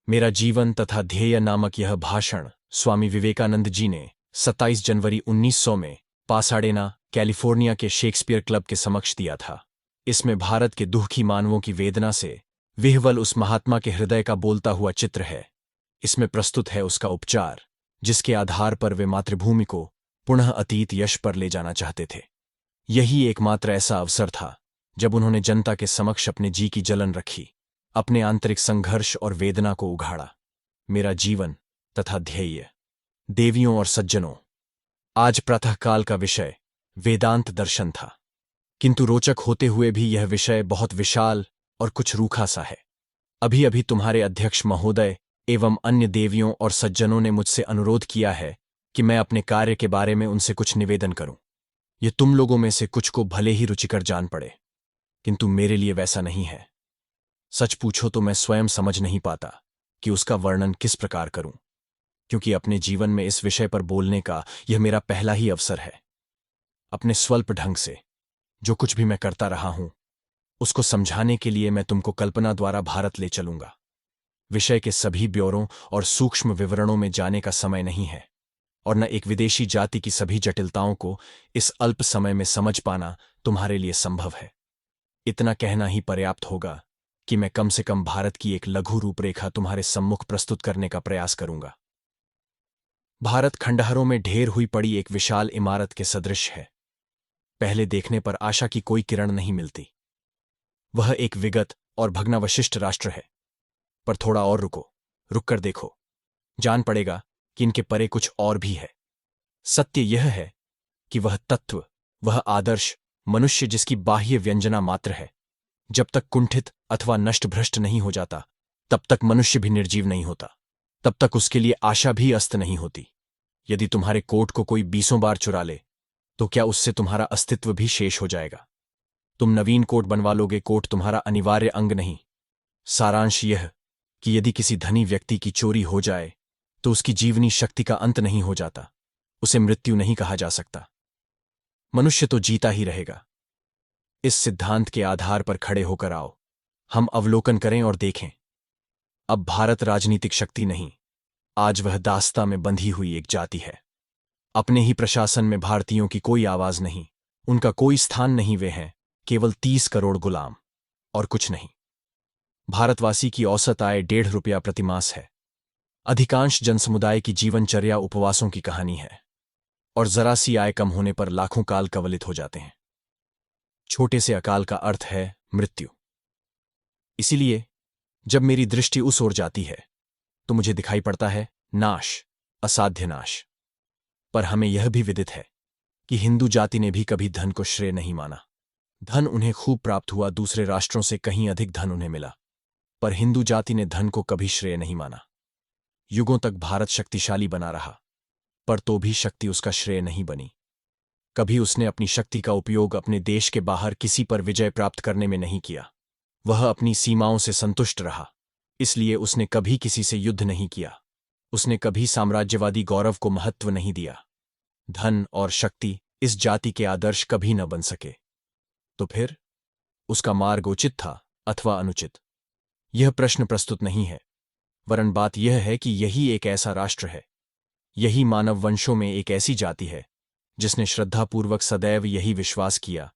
मेरा जीवन तथा ध्येय नामक यह भाषण स्वामी विवेकानंद जी ने 27 जनवरी 1900 में पासाडेना, कैलिफोर्निया के शेक्सपियर क्लब के समक्ष दिया था। इसमें भारत के दुखी मानवों की वेदना से विह्वल उस महात्मा के हृदय का बोलता हुआ चित्र है। इसमें प्रस्तुत है उसका उपचार, जिसके आधार पर वे मातृभूमि को पुनः अतीत यश पर ले जाना चाहते थे। यही एकमात्र ऐसा अवसर था जब उन्होंने जनता के समक्ष अपने जी की जलन रखी, अपने आंतरिक संघर्ष और वेदना को उघाड़ा। मेरा जीवन तथा ध्येय। देवियों और सज्जनों, आज प्रातःकाल का विषय वेदांत दर्शन था, किंतु रोचक होते हुए भी यह विषय बहुत विशाल और कुछ रूखा सा है। अभी अभी तुम्हारे अध्यक्ष महोदय एवं अन्य देवियों और सज्जनों ने मुझसे अनुरोध किया है कि मैं अपने कार्य के बारे में उनसे कुछ निवेदन करूं। यह तुम लोगों में से कुछ को भले ही रुचिकर जान पड़े, किंतु मेरे लिए वैसा नहीं है। सच पूछो तो मैं स्वयं समझ नहीं पाता कि उसका वर्णन किस प्रकार करूं, क्योंकि अपने जीवन में इस विषय पर बोलने का यह मेरा पहला ही अवसर है। अपने स्वल्प ढंग से जो कुछ भी मैं करता रहा हूं, उसको समझाने के लिए मैं तुमको कल्पना द्वारा भारत ले चलूंगा। विषय के सभी ब्यौरों और सूक्ष्म विवरणों में जाने का समय नहीं है, और न एक विदेशी जाति की सभी जटिलताओं को इस अल्प समय में समझ पाना तुम्हारे लिए संभव है। इतना कहना ही पर्याप्त होगा कि मैं कम से कम भारत की एक लघु रूपरेखा तुम्हारे सम्मुख प्रस्तुत करने का प्रयास करूंगा। भारत खंडहरों में ढेर हुई पड़ी एक विशाल इमारत के सदृश है। पहले देखने पर आशा की कोई किरण नहीं मिलती। वह एक विगत और भग्नावशिष्ट राष्ट्र है। पर थोड़ा और रुककर देखो, जान पड़ेगा कि इनके परे कुछ और भी है। सत्य यह है कि वह तत्व, वह आदर्श मनुष्य जिसकी बाह्य व्यंजना मात्र है, जब तक कुंठित अथवा नष्टभ्रष्ट नहीं हो जाता, तब तक मनुष्य भी निर्जीव नहीं होता, तब तक उसके लिए आशा भी अस्त नहीं होती। यदि तुम्हारे कोट को कोई 20 बार चुरा ले, तो क्या उससे तुम्हारा अस्तित्व भी शेष हो जाएगा? तुम नवीन कोट बनवा लोगे, कोट तुम्हारा अनिवार्य अंग नहीं। सारांश यह कि यदि किसी धनी व्यक्ति की चोरी हो जाए तो उसकी जीवनी शक्ति का अंत नहीं हो जाता, उसे मृत्यु नहीं कहा जा सकता। मनुष्य तो जीता ही रहेगा। इस सिद्धांत के आधार पर खड़े होकर आओ, हम अवलोकन करें और देखें। अब भारत राजनीतिक शक्ति नहीं, आज वह दास्ता में बंधी हुई एक जाति है। अपने ही प्रशासन में भारतीयों की कोई आवाज नहीं, उनका कोई स्थान नहीं। वे हैं केवल 30 करोड़ गुलाम और कुछ नहीं। भारतवासी की औसत आय 1.5 रुपया प्रतिमास है। अधिकांश जनसमुदाय की जीवनचर्या उपवासों की कहानी है, और जरा सी आय कम होने पर लाखों काल कवलित हो जाते हैं। छोटे से अकाल का अर्थ है मृत्यु। इसीलिए जब मेरी दृष्टि उस ओर जाती है तो मुझे दिखाई पड़ता है नाश, असाध्य नाश। पर हमें यह भी विदित है कि हिंदू जाति ने भी कभी धन को श्रेय नहीं माना। धन उन्हें खूब प्राप्त हुआ, दूसरे राष्ट्रों से कहीं अधिक धन उन्हें मिला, पर हिंदू जाति ने धन को कभी श्रेय नहीं माना। युगों तक भारत शक्तिशाली बना रहा, पर तो भी शक्ति उसका श्रेय नहीं बनी। कभी उसने अपनी शक्ति का उपयोग अपने देश के बाहर किसी पर विजय प्राप्त करने में नहीं किया। वह अपनी सीमाओं से संतुष्ट रहा, इसलिए उसने कभी किसी से युद्ध नहीं किया। उसने कभी साम्राज्यवादी गौरव को महत्व नहीं दिया। धन और शक्ति इस जाति के आदर्श कभी न बन सके। तो फिर उसका मार्ग उचित था अथवा अनुचित, यह प्रश्न प्रस्तुत नहीं है, वरन बात यह है कि यही एक ऐसा राष्ट्र है, यही मानव वंशों में एक ऐसी जाति है जिसने श्रद्धापूर्वक सदैव यही विश्वास किया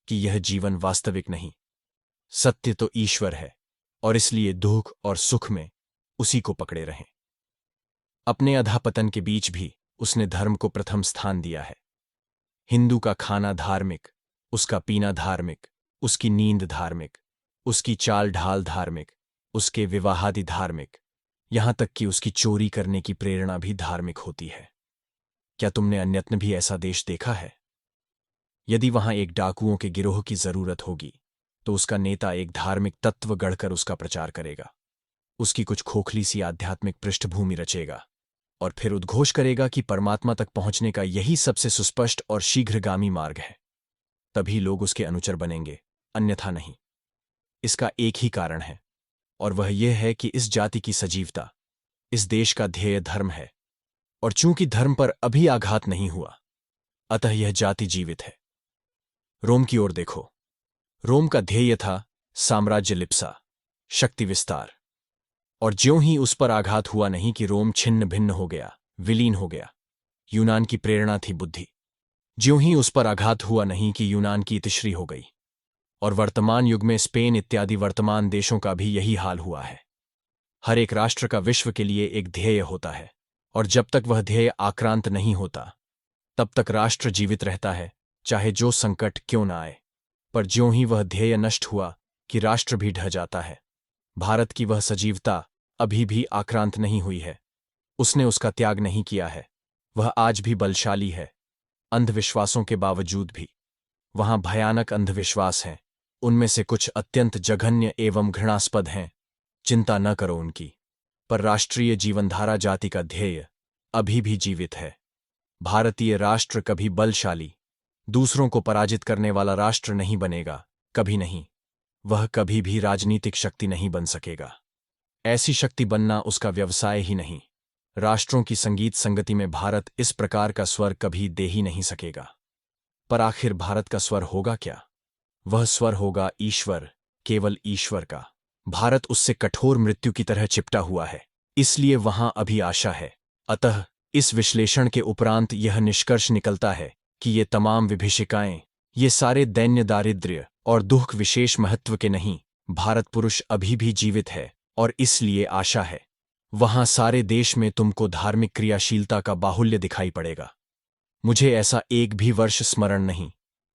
कि यह जीवन वास्तविक नहीं, सत्य तो ईश्वर है, और इसलिए दुख और सुख में उसी को पकड़े रहें। अपने अधापतन के बीच भी उसने धर्म को प्रथम स्थान दिया है। हिंदू का खाना धार्मिक, उसका पीना धार्मिक, उसकी नींद धार्मिक, उसकी चाल ढाल धार्मिक, उसके विवाहादि धार्मिक, यहां तक कि उसकी चोरी करने की प्रेरणा भी धार्मिक होती है। क्या तुमने अन्यत्र भी ऐसा देश देखा है? यदि वहां एक डाकुओं के गिरोह की जरूरत होगी तो उसका नेता एक धार्मिक तत्व गढ़कर उसका प्रचार करेगा, उसकी कुछ खोखली सी आध्यात्मिक पृष्ठभूमि रचेगा, और फिर उद्घोष करेगा कि परमात्मा तक पहुंचने का यही सबसे सुस्पष्ट और शीघ्रगामी मार्ग है। तभी लोग उसके अनुचर बनेंगे, अन्यथा नहीं। इसका एक ही कारण है, और वह यह है कि इस जाति की सजीवता इस देश का ध्येय धर्म है, और चूंकि धर्म पर अभी आघात नहीं हुआ, अतः यह जाति जीवित है। रोम की ओर देखो। रोम का ध्येय था साम्राज्य लिप्सा, शक्ति विस्तार। और ज्यों ही उस पर आघात हुआ नहीं कि रोम छिन्न भिन्न हो गया, विलीन हो गया। यूनान की प्रेरणा थी बुद्धि। ज्यों ही उस पर आघात हुआ नहीं कि यूनान की इतिश्री हो गई। और वर्तमान युग में स्पेन इत्यादि वर्तमान देशों का भी यही हाल हुआ है। हर एक राष्ट्र का विश्व के लिए एक ध्येय होता है, और जब तक वह ध्येय आक्रांत नहीं होता तब तक राष्ट्र जीवित रहता है, चाहे जो संकट क्यों न आए। पर ज्यों ही वह ध्येय नष्ट हुआ कि राष्ट्र भी ढह जाता है। भारत की वह सजीवता अभी भी आक्रांत नहीं हुई है, उसने उसका त्याग नहीं किया है, वह आज भी बलशाली है। अंधविश्वासों के बावजूद भी वहां भयानक अंधविश्वास हैं, उनमें से कुछ अत्यंत जघन्य एवं घृणास्पद हैं, चिंता न करो उनकी। पर राष्ट्रीय जीवनधारा जाति का ध्येय अभी भी जीवित है। भारतीय राष्ट्र कभी बलशाली, दूसरों को पराजित करने वाला राष्ट्र नहीं बनेगा, कभी नहीं। वह कभी भी राजनीतिक शक्ति नहीं बन सकेगा। ऐसी शक्ति बनना उसका व्यवसाय ही नहीं। राष्ट्रों की संगीत संगति में भारत इस प्रकार का स्वर कभी दे ही नहीं सकेगा। पर आखिर भारत का स्वर होगा क्या? वह स्वर होगा ईश्वर, केवल ईश्वर का। भारत उससे कठोर मृत्यु की तरह चिपटा हुआ है, इसलिए वहां अभी आशा है। अतः इस विश्लेषण के उपरांत यह निष्कर्ष निकलता है कि ये तमाम विभीषिकाएं, ये सारे दैन्य दारिद्र्य और दुख विशेष महत्व के नहीं, भारत पुरुष अभी भी जीवित है और इसलिए आशा है। वहां सारे देश में तुमको धार्मिक क्रियाशीलता का बाहुल्य दिखाई पड़ेगा। मुझे ऐसा एक भी वर्ष स्मरण नहीं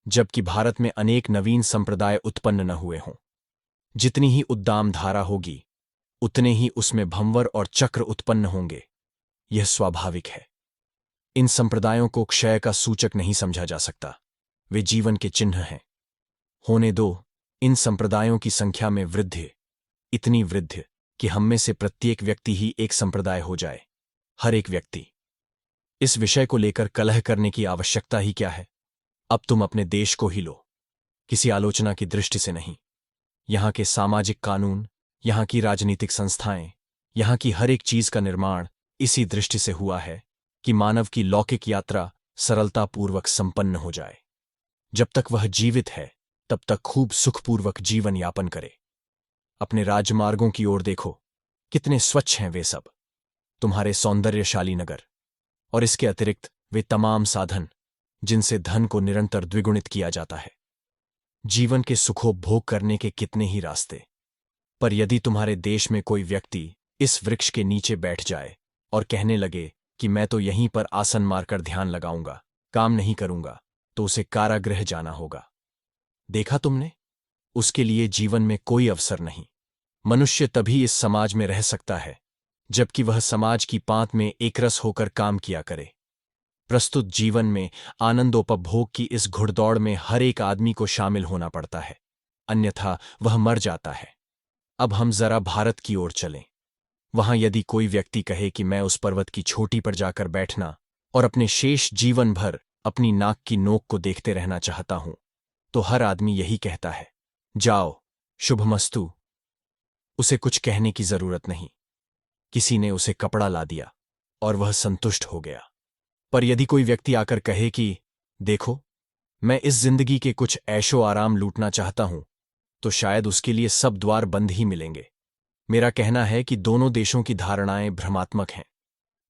जबकि भारत में अनेक नवीन संप्रदाय उत्पन्न न हुए हों। जितनी ही उद्दाम धारा होगी उतने ही उसमें भंवर और चक्र उत्पन्न होंगे, यह स्वाभाविक है। इन संप्रदायों को क्षय का सूचक नहीं समझा जा सकता, वे जीवन के चिन्ह हैं। होने दो इन संप्रदायों की संख्या में वृद्धि, इतनी वृद्धि कि हम में से प्रत्येक व्यक्ति ही एक संप्रदाय हो जाए। हर एक व्यक्ति। इस विषय को लेकर कलह करने की आवश्यकता ही क्या है? अब तुम अपने देश को ही लो, किसी आलोचना की दृष्टि से नहीं। यहां के सामाजिक कानून, यहां की राजनीतिक संस्थाएं, यहां की हर एक चीज का निर्माण इसी दृष्टि से हुआ है कि मानव की लौकिक यात्रा सरलतापूर्वक संपन्न हो जाए। जब तक वह जीवित है तब तक खूब सुखपूर्वक जीवन यापन करे। अपने राजमार्गों की ओर देखो, कितने स्वच्छ हैं वे सब, तुम्हारे सौंदर्यशाली नगर। और इसके अतिरिक्त वे तमाम साधन जिनसे धन को निरंतर द्विगुणित किया जाता है। जीवन के सुखोपभोग करने के कितने ही रास्ते। पर यदि तुम्हारे देश में कोई व्यक्ति इस वृक्ष के नीचे बैठ जाए और कहने लगे कि मैं तो यहीं पर आसन मारकर ध्यान लगाऊंगा, काम नहीं करूंगा, तो उसे कारागृह जाना होगा। देखा तुमने? उसके लिए जीवन में कोई अवसर नहीं। मनुष्य तभी इस समाज में रह सकता है जबकि वह समाज की पांत में एकरस होकर काम किया करे। प्रस्तुत जीवन में आनंदोपभोग की इस घुड़दौड़ में हर एक आदमी को शामिल होना पड़ता है, अन्यथा वह मर जाता है। अब हम जरा भारत की ओर चलें। वहां यदि कोई व्यक्ति कहे कि मैं उस पर्वत की चोटी पर जाकर बैठना और अपने शेष जीवन भर अपनी नाक की नोक को देखते रहना चाहता हूं, तो हर आदमी यही कहता है, जाओ, शुभमस्तु। उसे कुछ कहने की जरूरत नहीं। किसी ने उसे कपड़ा ला दिया और वह संतुष्ट हो गया। पर यदि कोई व्यक्ति आकर कहे कि देखो, मैं इस जिंदगी के कुछ ऐशो आराम लूटना चाहता हूं, तो शायद उसके लिए सब द्वार बंद ही मिलेंगे। मेरा कहना है कि दोनों देशों की धारणाएं भ्रमात्मक हैं।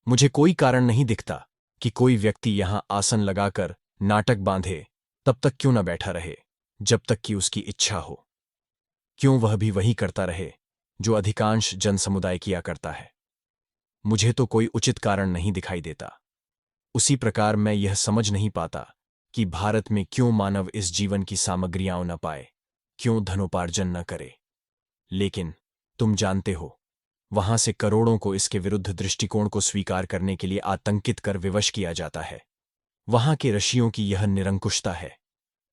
मुझे कोई कारण नहीं दिखता कि कोई व्यक्ति यहां आसन लगाकर नाटक बांधे तब तक क्यों न बैठा रहे जब तक कि उसकी इच्छा हो। क्यों वह भी वही करता रहे जो अधिकांश जनसमुदाय किया करता है। मुझे तो कोई उचित कारण नहीं दिखाई देता। उसी प्रकार मैं यह समझ नहीं पाता कि भारत में क्यों मानव इस जीवन की सामग्रियां न पाए, क्यों धनोपार्जन न करे। लेकिन तुम जानते हो, वहां से करोड़ों को इसके विरुद्ध दृष्टिकोण को स्वीकार करने के लिए आतंकित कर विवश किया जाता है। वहां के ऋषियों की यह निरंकुशता है।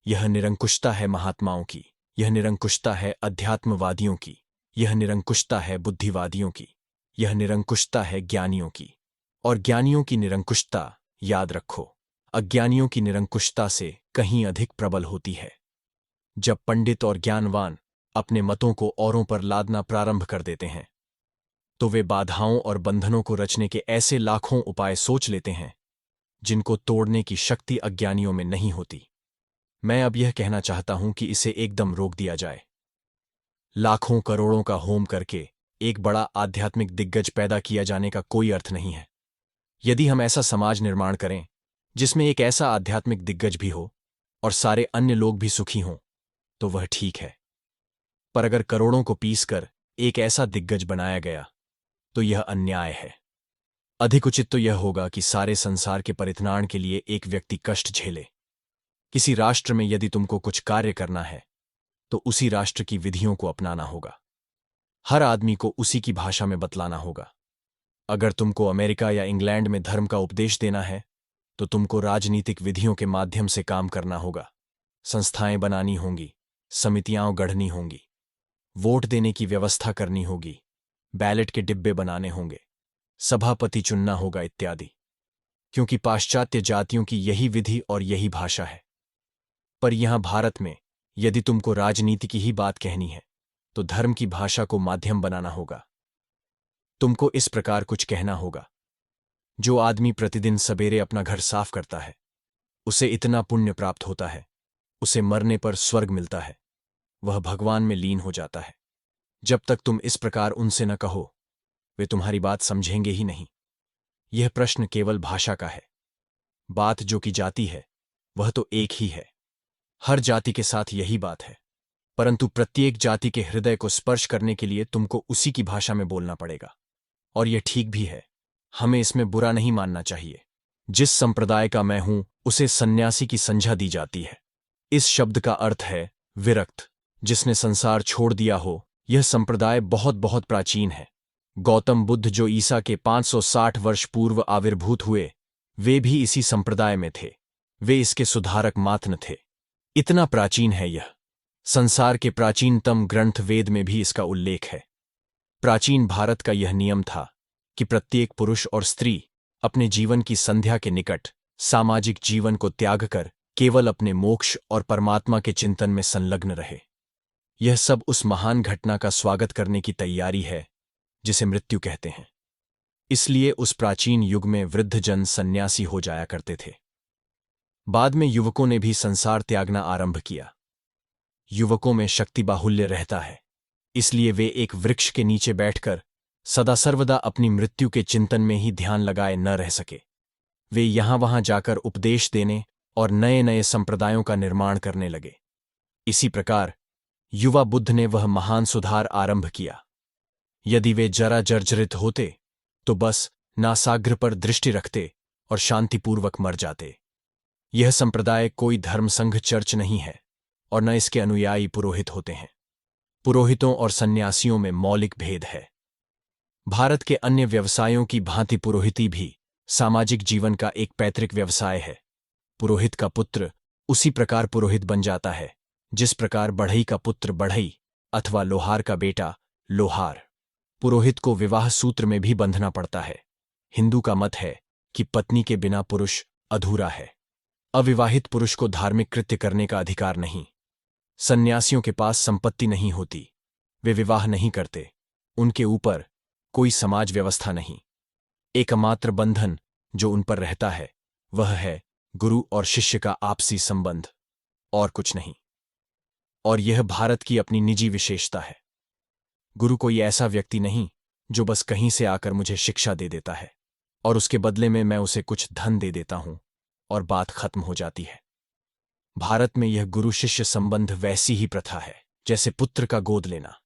यह निरंकुशता है महात्माओं की, यह निरंकुशता है अध्यात्मवादियों की, यह निरंकुशता है बुद्धिवादियों की, यह निरंकुशता है ज्ञानियों की। और ज्ञानियों की निरंकुशता, याद रखो, अज्ञानियों की निरंकुशता से कहीं अधिक प्रबल होती है। जब पंडित और ज्ञानवान अपने मतों को औरों पर लादना प्रारंभ कर देते हैं, तो वे बाधाओं और बंधनों को रचने के ऐसे लाखों उपाय सोच लेते हैं जिनको तोड़ने की शक्ति अज्ञानियों में नहीं होती। मैं अब यह कहना चाहता हूं कि इसे एकदम रोक दिया जाए। लाखों करोड़ों का होम करके एक बड़ा आध्यात्मिक दिग्गज पैदा किया जाने का कोई अर्थ नहीं है। यदि हम ऐसा समाज निर्माण करें जिसमें एक ऐसा आध्यात्मिक दिग्गज भी हो और सारे अन्य लोग भी सुखी हों, तो वह ठीक है। पर अगर करोड़ों को पीसकर एक ऐसा दिग्गज बनाया गया, तो यह अन्याय है। अधिक उचित तो यह होगा कि सारे संसार के परित्राण के लिए एक व्यक्ति कष्ट झेले। किसी राष्ट्र में यदि तुमको कुछ कार्य करना है, तो उसी राष्ट्र की विधियों को अपनाना होगा। हर आदमी को उसी की भाषा में बतलाना होगा। अगर तुमको अमेरिका या इंग्लैंड में धर्म का उपदेश देना है, तो तुमको राजनीतिक विधियों के माध्यम से काम करना होगा। संस्थाएं बनानी होंगी, समितियां गढ़नी होंगी, वोट देने की व्यवस्था करनी होगी, बैलेट के डिब्बे बनाने होंगे, सभापति चुनना होगा इत्यादि। क्योंकि पाश्चात्य जातियों की यही विधि और यही भाषा है। पर यहां भारत में यदि तुमको राजनीति की ही बात कहनी है, तो धर्म की भाषा को माध्यम बनाना होगा। तुमको इस प्रकार कुछ कहना होगा, जो आदमी प्रतिदिन सवेरे अपना घर साफ करता है, उसे इतना पुण्य प्राप्त होता है, उसे मरने पर स्वर्ग मिलता है, वह भगवान में लीन हो जाता है। जब तक तुम इस प्रकार उनसे न कहो, वे तुम्हारी बात समझेंगे ही नहीं। यह प्रश्न केवल भाषा का है। बात जो की जाती है, वह तो एक ही है। हर जाति के साथ यही बात है, परंतु प्रत्येक जाति के हृदय को स्पर्श करने के लिए तुमको उसी की भाषा में बोलना पड़ेगा। और यह ठीक भी है, हमें इसमें बुरा नहीं मानना चाहिए। जिस संप्रदाय का मैं हूं, उसे सन्यासी की संज्ञा दी जाती है। इस शब्द का अर्थ है विरक्त, जिसने संसार छोड़ दिया हो। यह संप्रदाय बहुत बहुत प्राचीन है। गौतम बुद्ध जो ईसा के 560 वर्ष पूर्व आविर्भूत हुए, वे भी इसी संप्रदाय में थे। वे इसके सुधारक मात्र थे। इतना प्राचीन है यह। संसार के प्राचीनतम ग्रंथ वेद में भी इसका उल्लेख है। प्राचीन भारत का यह नियम था कि प्रत्येक पुरुष और स्त्री अपने जीवन की संध्या के निकट सामाजिक जीवन को त्याग कर केवल अपने मोक्ष और परमात्मा के चिंतन में संलग्न रहे। यह सब उस महान घटना का स्वागत करने की तैयारी है जिसे मृत्यु कहते हैं। इसलिए उस प्राचीन युग में वृद्ध जन सन्यासी हो जाया करते थे। बाद में युवकों ने भी संसार त्यागना आरंभ किया। युवकों में शक्ति बाहुल्य रहता है, इसलिए वे एक वृक्ष के नीचे बैठकर सदा सर्वदा अपनी मृत्यु के चिंतन में ही ध्यान लगाए न रह सके। वे यहां वहां जाकर उपदेश देने और नए नए संप्रदायों का निर्माण करने लगे। इसी प्रकार युवा बुद्ध ने वह महान सुधार आरंभ किया। यदि वे जरा जर्जरित होते, तो बस नासाग्र पर दृष्टि रखते और शांतिपूर्वक मर जाते। यह संप्रदाय कोई धर्मसंघ चर्च नहीं है और न इसके अनुयायी पुरोहित होते हैं। पुरोहितों और सन्यासियों में मौलिक भेद है। भारत के अन्य व्यवसायों की भांति पुरोहिती भी सामाजिक जीवन का एक पैतृक व्यवसाय है। पुरोहित का पुत्र उसी प्रकार पुरोहित बन जाता है जिस प्रकार बढ़ई का पुत्र बढ़ई अथवा लोहार का बेटा लोहार। पुरोहित को विवाह सूत्र में भी बंधना पड़ता है। हिंदू का मत है कि पत्नी के बिना पुरुष अधूरा है। अविवाहित पुरुष को धार्मिक कृत्य करने का अधिकार नहीं। सन्यासियों के पास संपत्ति नहीं होती, वे विवाह नहीं करते, उनके ऊपर कोई समाज व्यवस्था नहीं। एकमात्र बंधन जो उन पर रहता है वह है गुरु और शिष्य का आपसी संबंध, और कुछ नहीं। और यह भारत की अपनी निजी विशेषता है। गुरु कोई ऐसा व्यक्ति नहीं जो बस कहीं से आकर मुझे शिक्षा दे देता है और उसके बदले में मैं उसे कुछ धन दे देता हूं और बात खत्म हो जाती है। भारत में यह गुरु शिष्य संबंध वैसी ही प्रथा है जैसे पुत्र का गोद लेना।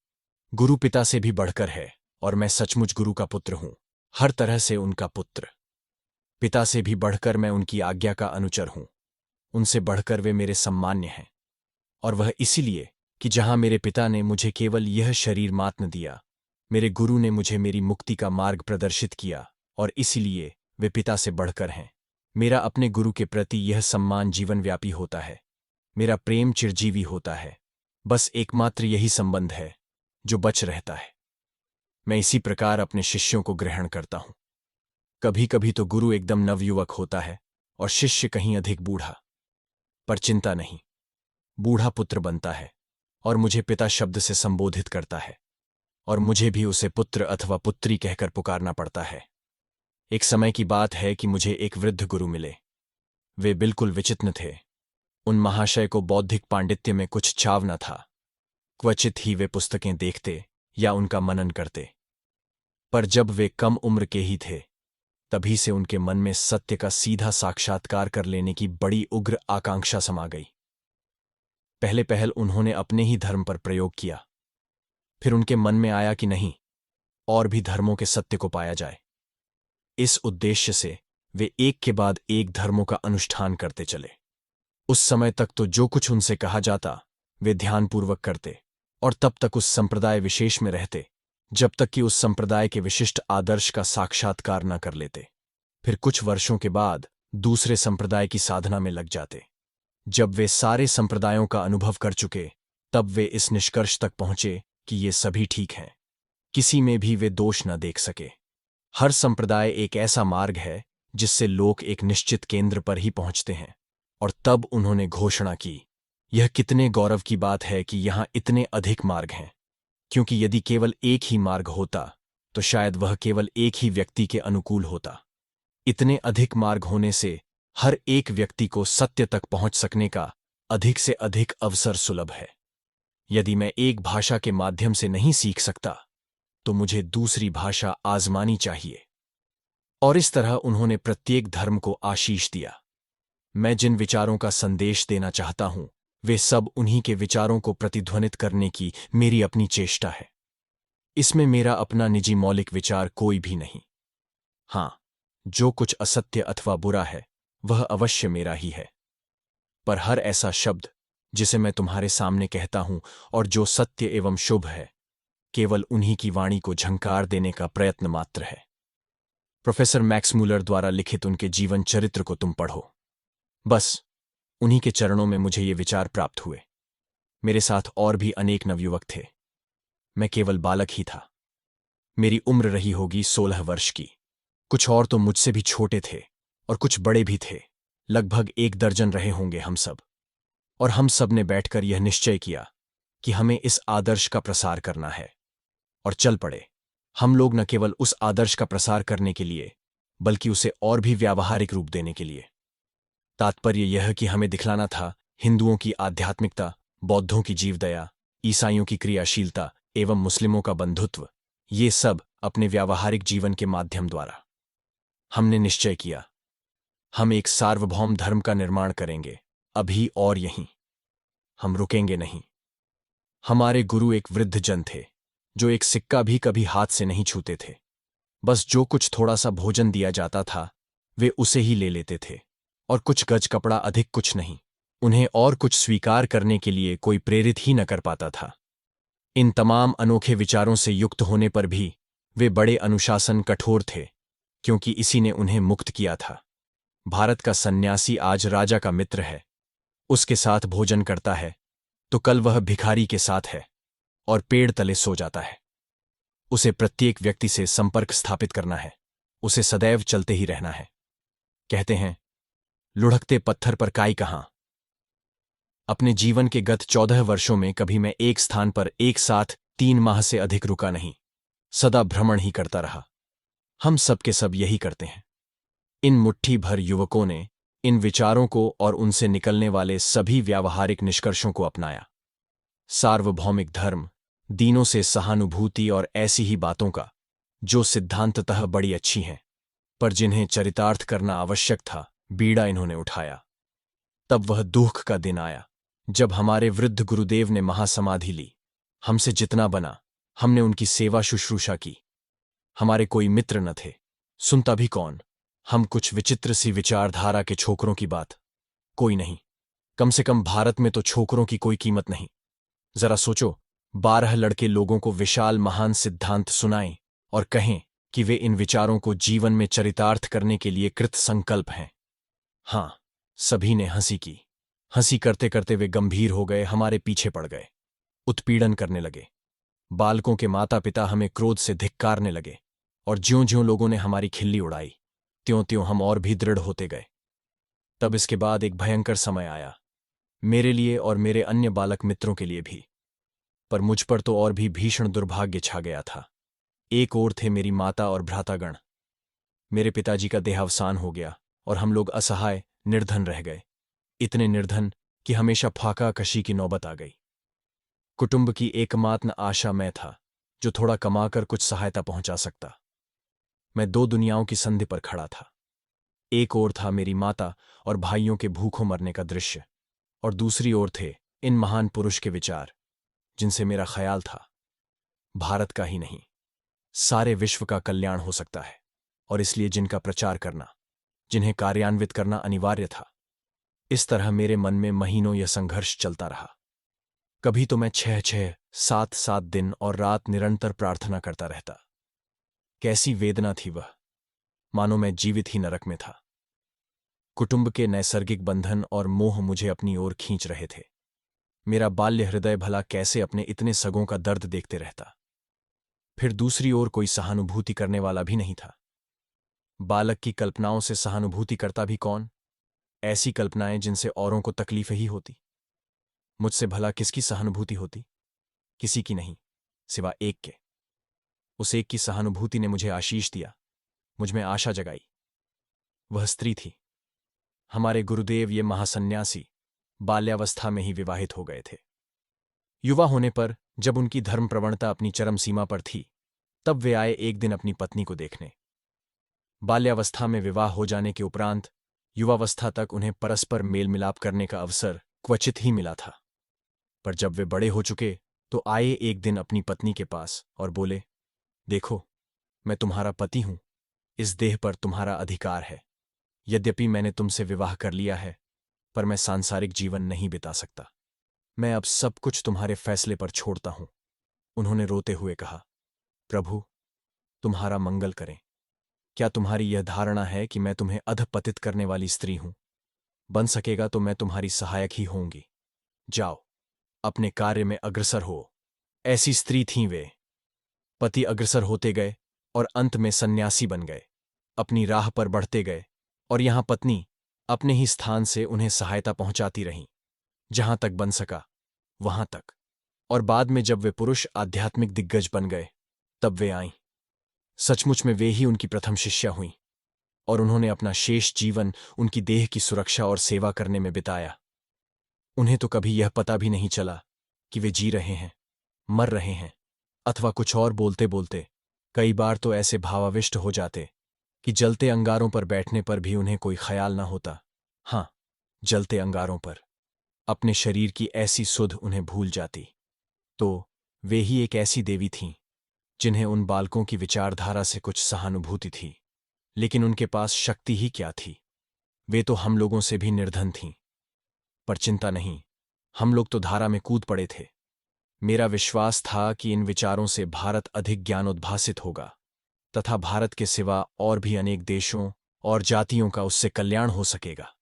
गुरु पिता से भी बढ़कर है और मैं सचमुच गुरु का पुत्र हूं, हर तरह से उनका पुत्र। पिता से भी बढ़कर मैं उनकी आज्ञा का अनुचर हूं, उनसे बढ़कर वे मेरे सम्मान्य हैं। और वह इसीलिए कि जहां मेरे पिता ने मुझे केवल यह शरीर मात्र दिया, मेरे गुरु ने मुझे मेरी मुक्ति का मार्ग प्रदर्शित किया और इसीलिए वे पिता से बढ़कर हैं। मेरा अपने गुरु के प्रति यह सम्मान जीवनव्यापी होता है, मेरा प्रेम चिरजीवी होता है। बस एकमात्र यही संबंध है जो बच रहता है। मैं इसी प्रकार अपने शिष्यों को ग्रहण करता हूं। कभी कभी तो गुरु एकदम नवयुवक होता है और शिष्य कहीं अधिक बूढ़ा, पर चिंता नहीं, बूढ़ा पुत्र बनता है और मुझे पिता शब्द से संबोधित करता है और मुझे भी उसे पुत्र अथवा पुत्री कहकर पुकारना पड़ता है। एक समय की बात है कि मुझे एक वृद्ध गुरु मिले। वे बिल्कुल विचित्र थे। उन महाशय को बौद्धिक पांडित्य में कुछ चाव न था। क्वचित ही वे पुस्तकें देखते या उनका मनन करते। पर जब वे कम उम्र के ही थे, तभी से उनके मन में सत्य का सीधा साक्षात्कार कर लेने की बड़ी उग्र आकांक्षा समा गई। पहले पहल उन्होंने अपने ही धर्म पर प्रयोग किया, फिर उनके मन में आया कि नहीं, और भी धर्मों के सत्य को पाया जाए। इस उद्देश्य से वे एक के बाद एक धर्मों का अनुष्ठान करते चले। उस समय तक तो जो कुछ उनसे कहा जाता वे ध्यानपूर्वक करते, और तब तक उस संप्रदाय विशेष में रहते जब तक कि उस संप्रदाय के विशिष्ट आदर्श का साक्षात्कार न कर लेते। फिर कुछ वर्षों के बाद दूसरे संप्रदाय की साधना में लग जाते। जब वे सारे संप्रदायों का अनुभव कर चुके, तब वे इस निष्कर्ष तक पहुंचे कि ये सभी ठीक हैं, किसी में भी वे दोष न देख सके। हर संप्रदाय एक ऐसा मार्ग है जिससे लोग एक निश्चित केंद्र पर ही पहुंचते हैं। और तब उन्होंने घोषणा की, यह कितने गौरव की बात है कि यहां इतने अधिक मार्ग हैं, क्योंकि यदि केवल एक ही मार्ग होता तो शायद वह केवल एक ही व्यक्ति के अनुकूल होता। इतने अधिक मार्ग होने से हर एक व्यक्ति को सत्य तक पहुंच सकने का अधिक से अधिक अवसर सुलभ है। यदि मैं एक भाषा के माध्यम से नहीं सीख सकता, तो मुझे दूसरी भाषा आजमानी चाहिए। और इस तरह उन्होंने प्रत्येक धर्म को आशीष दिया। मैं जिन विचारों का संदेश देना चाहता हूं, वे सब उन्हीं के विचारों को प्रतिध्वनित करने की मेरी अपनी चेष्टा है। इसमें मेरा अपना निजी मौलिक विचार कोई भी नहीं। हां, जो कुछ असत्य अथवा बुरा है वह अवश्य मेरा ही है, पर हर ऐसा शब्द जिसे मैं तुम्हारे सामने कहता हूं और जो सत्य एवं शुभ है, केवल उन्हीं की वाणी को झंकार देने का प्रयत्न मात्र है। प्रोफेसर मैक्स मूलर द्वारा लिखित उनके जीवन चरित्र को तुम पढ़ो। बस उन्हीं के चरणों में मुझे ये विचार प्राप्त हुए। मेरे साथ और भी अनेक नवयुवक थे, मैं केवल बालक ही था। मेरी उम्र रही होगी 16 वर्ष की। कुछ और तो मुझसे भी छोटे थे और कुछ बड़े भी थे। लगभग 1 दर्जन रहे होंगे हम सब। और हम सब ने बैठकर यह निश्चय किया कि हमें इस आदर्श का प्रसार करना है, और चल पड़े। हम लोग न केवल उस आदर्श का प्रसार करने के लिए, बल्कि उसे और भी व्यावहारिक रूप देने के लिए। तात्पर्य यह कि हमें दिखलाना था हिंदुओं की आध्यात्मिकता, बौद्धों की जीवदया, ईसाइयों की क्रियाशीलता एवं मुस्लिमों का बंधुत्व, ये सब अपने व्यावहारिक जीवन के माध्यम द्वारा। हमने निश्चय किया, हम एक सार्वभौम धर्म का निर्माण करेंगे, अभी और यहीं। हम रुकेंगे नहीं। हमारे गुरु एक वृद्ध जन थे, जो एक सिक्का भी कभी हाथ से नहीं छूते थे। बस जो कुछ थोड़ा सा भोजन दिया जाता था, वे उसे ही ले लेते थे, और कुछ गज कपड़ा, अधिक कुछ नहीं। उन्हें और कुछ स्वीकार करने के लिए कोई प्रेरित ही न कर पाता था। इन तमाम अनोखे विचारों से युक्त होने पर भी वे बड़े अनुशासन कठोर थे, क्योंकि इसी ने उन्हें मुक्त किया था। भारत का सन्यासी आज राजा का मित्र है, उसके साथ भोजन करता है, तो कल वह भिखारी के साथ है और पेड़ तले सो जाता है। उसे प्रत्येक व्यक्ति से संपर्क स्थापित करना है, उसे सदैव चलते ही रहना है। कहते हैं, लुढ़कते पत्थर पर काई कहां। अपने जीवन के गत 14 वर्षों में कभी मैं एक स्थान पर एक साथ 3 माह से अधिक रुका नहीं, सदा भ्रमण ही करता रहा। हम सब के सब यही करते हैं। इन मुट्ठी भर युवकों ने इन विचारों को और उनसे निकलने वाले सभी व्यावहारिक निष्कर्षों को अपनाया। सार्वभौमिक धर्म, दीनों से सहानुभूति और ऐसी ही बातों का, जो सिद्धांततः बड़ी अच्छी हैं, पर जिन्हें चरितार्थ करना आवश्यक था, बीड़ा इन्होंने उठाया। तब वह दुख का दिन आया जब हमारे वृद्ध गुरुदेव ने महासमाधि ली। हमसे जितना बना हमने उनकी सेवा शुश्रूषा की। हमारे कोई मित्र न थे, सुनता भी कौन। हम कुछ विचित्र सी विचारधारा के छोकरों की बात, कोई नहीं। कम से कम भारत में तो छोकरों की कोई कीमत नहीं। जरा सोचो, 12 लड़के लोगों को विशाल महान सिद्धांत सुनाएं और कहें कि वे इन विचारों को जीवन में चरितार्थ करने के लिए कृत संकल्प हैं। हां, सभी ने हंसी की। हंसी करते करते वे गंभीर हो गए, हमारे पीछे पड़ गए, उत्पीड़न करने लगे। बालकों के माता पिता हमें क्रोध से धिक्कारने लगे, और ज्यों-ज्यों लोगों ने हमारी खिल्ली उड़ाई, त्यों-त्यों हम और भी दृढ़ होते गए। तब इसके बाद एक भयंकर समय आया, मेरे लिए और मेरे अन्य बालक मित्रों के लिए भी। पर मुझ पर तो और भी भीषण दुर्भाग्य छा गया था। एक ओर थे मेरी माता और भ्रातागण। मेरे पिताजी का देहावसान हो गया और हम लोग असहाय, निर्धन रह गए। इतने निर्धन कि हमेशा फाका कशी की नौबत आ गई। कुटुंब की एकमात्र आशा मैं था, जो थोड़ा कमाकर कुछ सहायता पहुंचा सकता। मैं दो दुनियाओं की संधि पर खड़ा था। एक ओर था मेरी माता और भाइयों के भूखों मरने का दृश्य, और दूसरी ओर थे इन महान पुरुष के विचार, जिनसे मेरा ख्याल था भारत का ही नहीं, सारे विश्व का कल्याण हो सकता है, और इसलिए जिनका प्रचार करना, जिन्हें कार्यान्वित करना अनिवार्य था। इस तरह मेरे मन में महीनों यह संघर्ष चलता रहा। कभी तो मैं 6-6, 7-7 दिन और रात निरंतर प्रार्थना करता रहता। कैसी वेदना थी वह, मानो मैं जीवित ही नरक में था। कुटुंब के नैसर्गिक बंधन और मोह मुझे अपनी ओर खींच रहे थे। मेरा बाल्य हृदय भला कैसे अपने इतने सगों का दर्द देखते रहता। फिर दूसरी ओर कोई सहानुभूति करने वाला भी नहीं था। बालक की कल्पनाओं से सहानुभूति करता भी कौन? ऐसी कल्पनाएं जिनसे औरों को तकलीफ ही होती। मुझसे भला किसकी सहानुभूति होती? किसी की नहीं, सिवा एक के। उस एक की सहानुभूति ने मुझे आशीष दिया, मुझ में आशा जगाई। वह स्त्री थी। हमारे गुरुदेव ये महासन्यासी बाल्यावस्था में ही विवाहित हो गए थे। युवा होने पर, जब उनकी धर्म प्रवणता अपनी चरम सीमा पर थी, तब वे आए एक दिन अपनी पत्नी को देखने। बाल्यावस्था में विवाह हो जाने के उपरांत युवावस्था तक उन्हें परस्पर मेल मिलाप करने का अवसर क्वचित ही मिला था। पर जब वे बड़े हो चुके तो आए एक दिन अपनी पत्नी के पास और बोले, देखो, मैं तुम्हारा पति हूं, इस देह पर तुम्हारा अधिकार है। यद्यपि मैंने तुमसे विवाह कर लिया है, पर मैं सांसारिक जीवन नहीं बिता सकता। मैं अब सब कुछ तुम्हारे फैसले पर छोड़ता हूं। उन्होंने रोते हुए कहा, प्रभु, तुम्हारा मंगल करें। क्या तुम्हारी यह धारणा है कि मैं तुम्हें अधपतित करने वाली स्त्री हूं? बन सकेगा तो मैं तुम्हारी सहायक ही होंगी। जाओ, अपने कार्य में अग्रसर हो। ऐसी स्त्री थीं वे। पति अग्रसर होते गए और अंत में सन्यासी बन गए, अपनी राह पर बढ़ते गए, और यहां पत्नी अपने ही स्थान से उन्हें सहायता पहुंचाती रहीं, जहां तक बन सका वहां तक। और बाद में जब वे पुरुष आध्यात्मिक दिग्गज बन गए, तब वे आईं। सचमुच में वे ही उनकी प्रथम शिष्या हुईं, और उन्होंने अपना शेष जीवन उनकी देह की सुरक्षा और सेवा करने में बिताया। उन्हें तो कभी यह पता भी नहीं चला कि वे जी रहे हैं, मर रहे हैं, अथवा कुछ और। बोलते बोलते कई बार तो ऐसे भावाविष्ट हो जाते कि जलते अंगारों पर बैठने पर भी उन्हें कोई ख्याल न होता। हाँ, जलते अंगारों पर अपने शरीर की ऐसी सुध उन्हें भूल जाती। तो वे ही एक ऐसी देवी थीं जिन्हें उन बालकों की विचारधारा से कुछ सहानुभूति थी, लेकिन उनके पास शक्ति ही क्या थी। वे तो हम लोगों से भी निर्धन थीं। पर चिंता नहीं, हम लोग तो धारा में कूद पड़े थे। मेरा विश्वास था कि इन विचारों से भारत अधिक ज्ञानोद्भासित होगा, तथा भारत के सिवा और भी अनेक देशों और जातियों का उससे कल्याण हो सकेगा।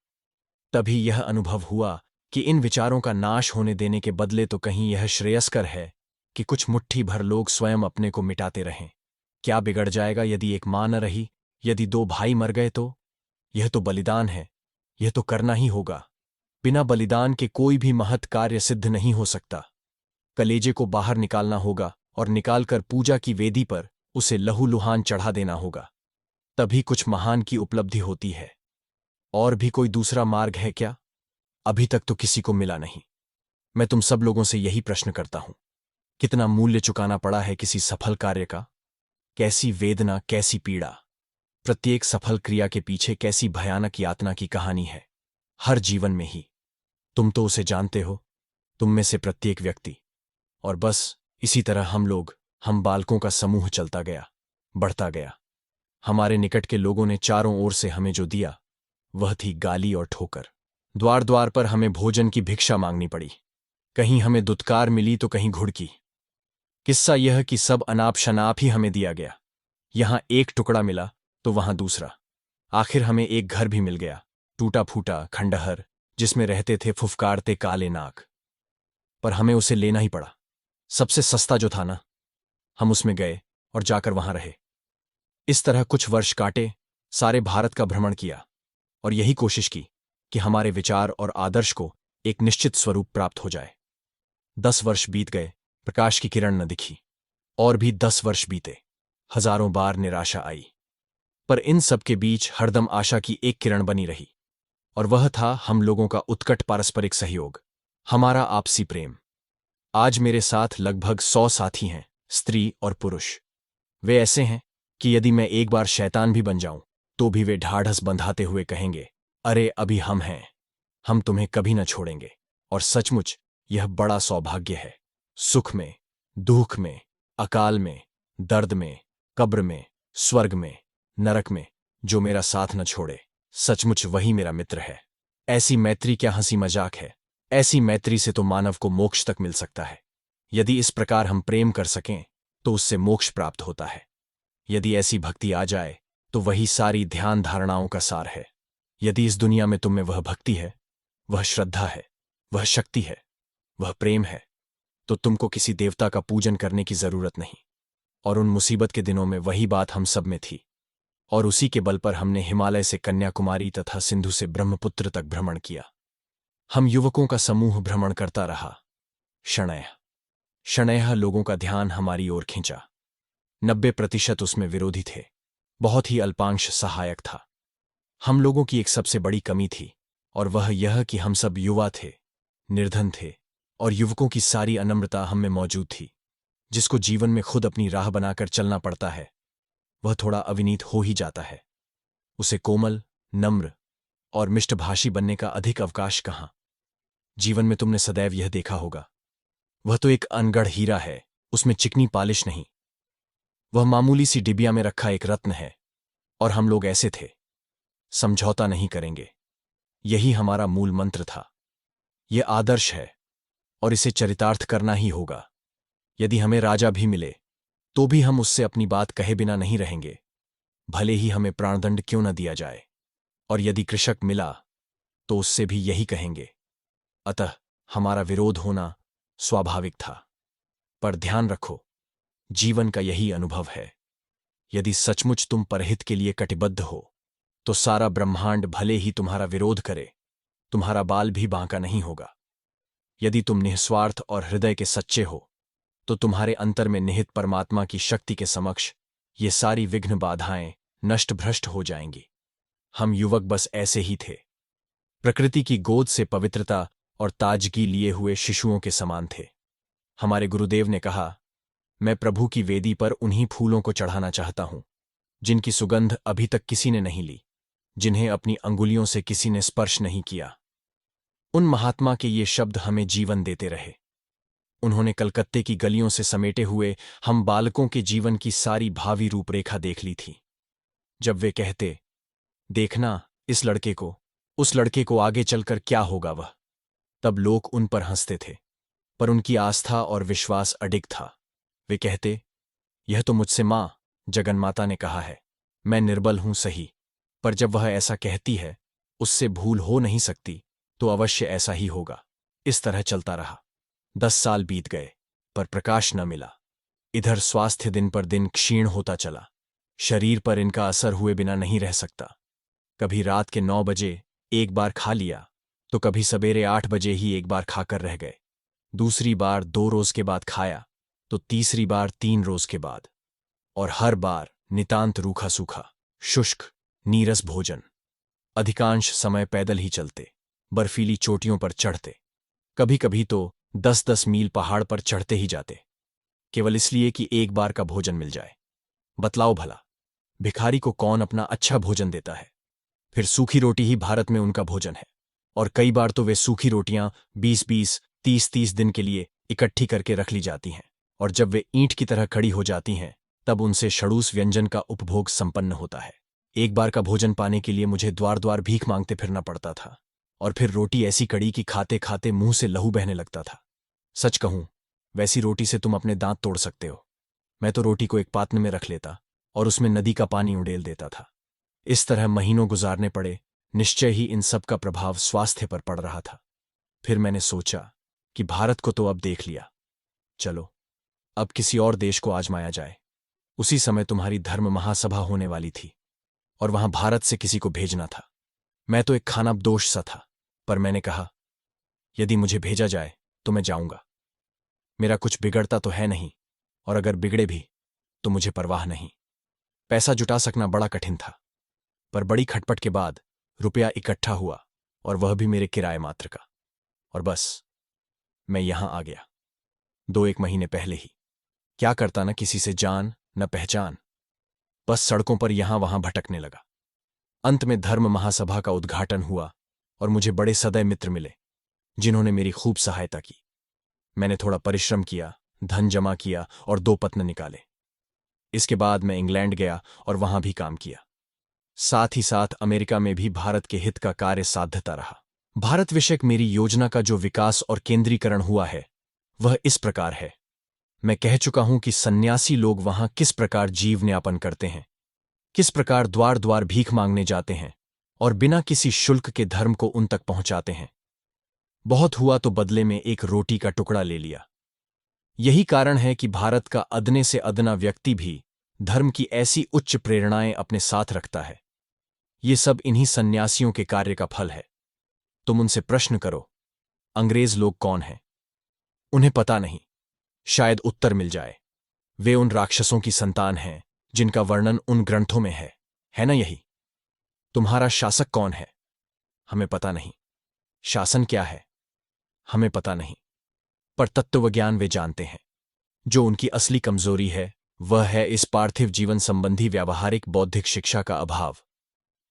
तभी यह अनुभव हुआ कि इन विचारों का नाश होने देने के बदले तो कहीं यह श्रेयस्कर है कि कुछ मुट्ठी भर लोग स्वयं अपने को मिटाते रहें। क्या बिगड़ जाएगा यदि एक मां न रही, यदि दो भाई मर गए तो? यह तो बलिदान है, यह तो करना ही होगा। बिना बलिदान के कोई भी महत् कार्य सिद्ध नहीं हो सकता। कलेजे को बाहर निकालना होगा और निकालकर पूजा की वेदी पर उसे लहूलुहान चढ़ा देना होगा। तभी कुछ महान की उपलब्धि होती है। और भी कोई दूसरा मार्ग है क्या? अभी तक तो किसी को मिला नहीं। मैं तुम सब लोगों से यही प्रश्न करता हूं, कितना मूल्य चुकाना पड़ा है किसी सफल कार्य का? कैसी वेदना, कैसी पीड़ा! प्रत्येक सफल क्रिया के पीछे कैसी भयानक यातना की कहानी है, हर जीवन में ही। तुम तो उसे जानते हो, तुम में से प्रत्येक व्यक्ति। और बस इसी तरह हम बालकों का समूह चलता गया, बढ़ता गया। हमारे निकट के लोगों ने चारों ओर से हमें जो दिया, वह थी गाली और ठोकर। द्वार द्वार पर हमें भोजन की भिक्षा मांगनी पड़ी। कहीं हमें दुत्कार मिली तो कहीं घुड़की। किस्सा यह कि सब अनाप शनाप ही हमें दिया गया। यहां एक टुकड़ा मिला तो वहां दूसरा। आखिर हमें एक घर भी मिल गया, टूटा फूटा खंडहर, जिसमें रहते थे फुफकारते काले नाग। पर हमें उसे लेना ही पड़ा। सबसे सस्ता जो था ना, हम उसमें गए और जाकर वहां रहे। इस तरह कुछ वर्ष काटे, सारे भारत का भ्रमण किया, और यही कोशिश की कि हमारे विचार और आदर्श को एक निश्चित स्वरूप प्राप्त हो जाए। 10 वर्ष बीत गए, प्रकाश की किरण न दिखी। और भी 10 वर्ष बीते, हजारों बार निराशा आई। पर इन सब के बीच हरदम आशा की एक किरण बनी रही, और वह था हम लोगों का उत्कट पारस्परिक सहयोग, हमारा आपसी प्रेम। आज मेरे साथ लगभग 100 साथी हैं, स्त्री और पुरुष। वे ऐसे हैं कि यदि मैं एक बार शैतान भी बन जाऊं तो भी वे ढाढ़स बंधाते हुए कहेंगे, अरे अभी हम हैं, हम तुम्हें कभी न छोड़ेंगे। और सचमुच यह बड़ा सौभाग्य है। सुख में, दुख में, अकाल में, दर्द में, कब्र में, स्वर्ग में, नरक में जो मेरा साथ न छोड़े, सचमुच वही मेरा मित्र है। ऐसी मैत्री क्या हंसी मजाक है। ऐसी मैत्री से तो मानव को मोक्ष तक मिल सकता है। यदि इस प्रकार हम प्रेम कर सकें तो उससे मोक्ष प्राप्त होता है। यदि ऐसी भक्ति आ जाए तो वही सारी ध्यान धारणाओं का सार है। यदि इस दुनिया में तुम में वह भक्ति है, वह श्रद्धा है, वह शक्ति है, वह प्रेम है, तो तुमको किसी देवता का पूजन करने की जरूरत नहीं। और उन मुसीबत के दिनों में वही बात हम सब में थी, और उसी के बल पर हमने हिमालय से कन्याकुमारी तथा सिंधु से ब्रह्मपुत्र तक भ्रमण किया। हम युवकों का समूह भ्रमण करता रहा। शणैः शणैः लोगों का ध्यान हमारी ओर खींचा। 90% उसमें विरोधी थे, बहुत ही अल्पांश सहायक था। हम लोगों की एक सबसे बड़ी कमी थी, और वह यह कि हम सब युवा थे, निर्धन थे, और युवकों की सारी अनम्रता हम में मौजूद थी। जिसको जीवन में खुद अपनी राह बनाकर चलना पड़ता है, वह थोड़ा अविनीत हो ही जाता है। उसे कोमल, नम्र और मिष्टभाषी बनने का अधिक अवकाश कहाँ। जीवन में तुमने सदैव यह देखा होगा, वह तो एक अनगढ़ हीरा है, उसमें चिकनी पालिश नहीं। वह मामूली सी डिबिया में रखा एक रत्न है। और हम लोग ऐसे थे, समझौता नहीं करेंगे, यही हमारा मूल मंत्र था। यह आदर्श है और इसे चरितार्थ करना ही होगा। यदि हमें राजा भी मिले तो भी हम उससे अपनी बात कहे बिना नहीं रहेंगे, भले ही हमें प्राणदंड क्यों न दिया जाए। और यदि कृषक मिला तो उससे भी यही कहेंगे। अतः हमारा विरोध होना स्वाभाविक था। पर ध्यान रखो, जीवन का यही अनुभव है। यदि सचमुच तुम परहित के लिए कटिबद्ध हो तो सारा ब्रह्मांड भले ही तुम्हारा विरोध करे, तुम्हारा बाल भी बांका नहीं होगा। यदि तुम निस्वार्थ और हृदय के सच्चे हो तो तुम्हारे अंतर में निहित परमात्मा की शक्ति के समक्ष ये सारी विघ्न बाधाएं नष्ट भ्रष्ट हो जाएंगी। हम युवक बस ऐसे ही थे, प्रकृति की गोद से पवित्रता और ताजगी लिए हुए शिशुओं के समान थे। हमारे गुरुदेव ने कहा, मैं प्रभु की वेदी पर उन्हीं फूलों को चढ़ाना चाहता हूं जिनकी सुगंध अभी तक किसी ने नहीं ली, जिन्हें अपनी अंगुलियों से किसी ने स्पर्श नहीं किया। उन महात्मा के ये शब्द हमें जीवन देते रहे। उन्होंने कलकत्ते की गलियों से समेटे हुए हम बालकों के जीवन की सारी भावी रूपरेखा देख ली थी। जब वे कहते, देखना इस लड़के को, उस लड़के को, आगे चलकर क्या होगा वह, तब लोग उन पर हंसते थे, पर उनकी आस्था और विश्वास अडिग था। वे कहते, यह तो मुझसे मां जगन्माता ने कहा है, मैं निर्बल हूं सही, पर जब वह ऐसा कहती है, उससे भूल हो नहीं सकती, तो अवश्य ऐसा ही होगा। इस तरह चलता रहा। 10 साल बीत गए, पर प्रकाश न मिला। इधर स्वास्थ्य दिन पर दिन क्षीण होता चला। शरीर पर इनका असर हुए बिना नहीं रह सकता। कभी रात के 9 बजे एक बार खा लिया, तो कभी सवेरे 8 बजे ही एक बार खाकर रह गए। दूसरी बार 2 रोज के बाद खाया, तो तीसरी बार 3 रोज के बाद, और हर बार नितांत रूखा सूखा, शुष्क, नीरस भोजन। अधिकांश समय पैदल ही चलते, बर्फीली चोटियों पर चढ़ते, कभी कभी तो 10-10 मील पहाड़ पर चढ़ते ही जाते, केवल इसलिए कि एक बार का भोजन मिल जाए। बतलाओ भला, भिखारी को कौन अपना अच्छा भोजन देता है? फिर सूखी रोटी ही भारत में उनका भोजन है, और कई बार तो वे सूखी रोटियां 20-20, 30-30 दिन के लिए इकट्ठी करके रख ली जाती हैं, और जब वे ईंट की तरह खड़ी हो जाती हैं, तब उनसे षडूस व्यंजन का उपभोग संपन्न होता है। एक बार का भोजन पाने के लिए मुझे द्वार द्वार भीख मांगते फिरना पड़ता था, और फिर रोटी ऐसी कड़ी कि खाते खाते मुंह से लहू बहने लगता था। सच कहूं, वैसी रोटी से तुम अपने दांत तोड़ सकते हो। मैं तो रोटी को एक पात्र में रख लेता और उसमें नदी का पानी उड़ेल देता था। इस तरह महीनों गुजारने पड़े। निश्चय ही इन सब का प्रभाव स्वास्थ्य पर पड़ रहा था। फिर मैंने सोचा कि भारत को तो अब देख लिया, चलो अब किसी और देश को आजमाया जाए। उसी समय तुम्हारी धर्म महासभा होने वाली थी, और वहां भारत से किसी को भेजना था। मैं तो एक खानाबदोश सा था, पर मैंने कहा, यदि मुझे भेजा जाए तो मैं जाऊंगा। मेरा कुछ बिगड़ता तो है नहीं, और अगर बिगड़े भी तो मुझे परवाह नहीं। पैसा जुटा सकना बड़ा कठिन था, पर बड़ी खटपट के बाद रुपया इकट्ठा हुआ, और वह भी मेरे किराए मात्र का। और बस मैं यहां आ गया 2-1 महीने पहले ही। क्या करता, न किसी से जान न पहचान। बस सड़कों पर यहां वहां भटकने लगा। अंत में धर्म महासभा का उद्घाटन हुआ और मुझे बड़े सदैव मित्र मिले जिन्होंने मेरी खूब सहायता की। मैंने थोड़ा परिश्रम किया, धन जमा किया और 2 पत्न निकाले। इसके बाद मैं इंग्लैंड गया और वहां भी काम किया। साथ ही साथ अमेरिका में भी भारत के हित का कार्य साध्यता रहा। भारत विषयक मेरी योजना का जो विकास और केंद्रीकरण हुआ है वह इस प्रकार है। मैं कह चुका हूं कि सन्यासी लोग वहां किस प्रकार जीवनयापन करते हैं, किस प्रकार द्वार द्वार भीख मांगने जाते हैं और बिना किसी शुल्क के धर्म को उन तक पहुंचाते हैं। बहुत हुआ तो बदले में एक रोटी का टुकड़ा ले लिया। यही कारण है कि भारत का अदने से अदना व्यक्ति भी धर्म की ऐसी उच्च प्रेरणाएं अपने साथ रखता है। ये सब इन्हीं सन्यासियों के कार्य का फल है। तुम उनसे प्रश्न करो, अंग्रेज लोग कौन हैं? उन्हें पता नहीं। शायद उत्तर मिल जाए। वे उन राक्षसों की संतान हैं जिनका वर्णन उन ग्रंथों में है ना यही? तुम्हारा शासक कौन है? हमें पता नहीं। शासन क्या है? हमें पता नहीं। पर तत्वज्ञान वे जानते हैं। जो उनकी असली कमजोरी है वह है इस पार्थिव जीवन संबंधी व्यावहारिक बौद्धिक शिक्षा का अभाव।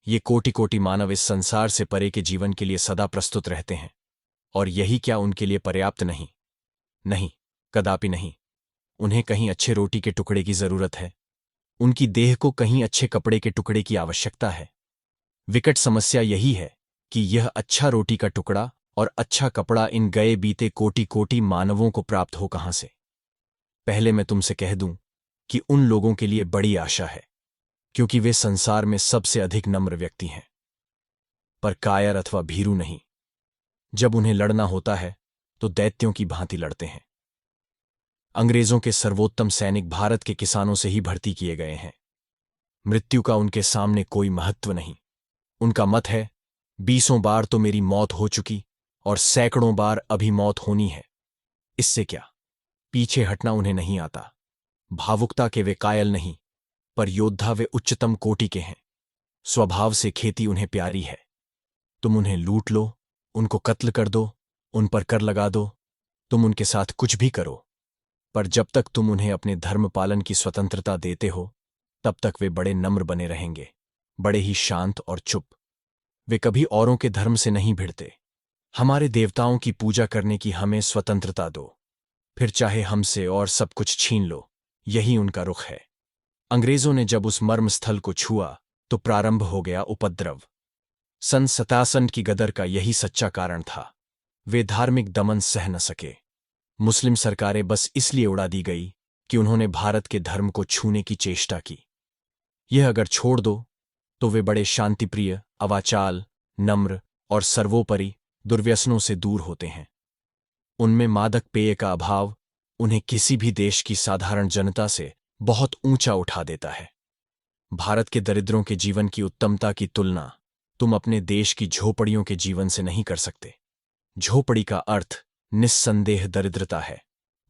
ये कोटि कोटि मानव इस संसार से परे के जीवन के लिए सदा प्रस्तुत रहते हैं, और यही क्या उनके लिए पर्याप्त नहीं? नहीं, कदापि नहीं। उन्हें कहीं अच्छे रोटी के टुकड़े की जरूरत है। उनकी देह को कहीं अच्छे कपड़े के टुकड़े की आवश्यकता है। विकट समस्या यही है कि यह अच्छा रोटी का टुकड़ा और अच्छा कपड़ा इन गए बीते कोटि कोटि मानवों को प्राप्त हो कहां से? पहले मैं तुमसे कह दूं कि उन लोगों के लिए बड़ी आशा है, क्योंकि वे संसार में सबसे अधिक नम्र व्यक्ति हैं, पर कायर अथवा भीरू नहीं। जब उन्हें लड़ना होता है तो दैत्यों की भांति लड़ते हैं। अंग्रेजों के सर्वोत्तम सैनिक भारत के किसानों से ही भर्ती किए गए हैं। मृत्यु का उनके सामने कोई महत्व नहीं। उनका मत है, 20 बार तो मेरी मौत हो चुकी और सैकड़ों बार अभी मौत होनी है। इससे क्या? पीछे हटना उन्हें नहीं आता। भावुकता के वे कायल नहीं, पर योद्धा वे उच्चतम कोटि के हैं। स्वभाव से खेती उन्हें प्यारी है। तुम उन्हें लूट लो, उनको कत्ल कर दो, उन पर कर लगा दो, तुम उनके साथ कुछ भी करो, पर जब तक तुम उन्हें अपने धर्म पालन की स्वतंत्रता देते हो तब तक वे बड़े नम्र बने रहेंगे, बड़े ही शांत और चुप। वे कभी औरों के धर्म से नहीं भिड़ते। हमारे देवताओं की पूजा करने की हमें स्वतंत्रता दो, फिर चाहे हमसे और सब कुछ छीन लो। यही उनका रुख है। अंग्रेजों ने जब उस मर्म स्थल को छुआ तो प्रारंभ हो गया उपद्रव। सन 57 की गदर का यही सच्चा कारण था। वे धार्मिक दमन सह न सके। मुस्लिम सरकारें बस इसलिए उड़ा दी गई कि उन्होंने भारत के धर्म को छूने की चेष्टा की। यह अगर छोड़ दो तो वे बड़े शांतिप्रिय, अवाचाल, नम्र और सर्वोपरि दुर्व्यसनों से दूर होते हैं। उनमें मादक पेय का अभाव उन्हें किसी भी देश की साधारण जनता से बहुत ऊंचा उठा देता है। भारत के दरिद्रों के जीवन की उत्तमता की तुलना तुम अपने देश की झोपड़ियों के जीवन से नहीं कर सकते। झोपड़ी का अर्थ निस्संदेह दरिद्रता है,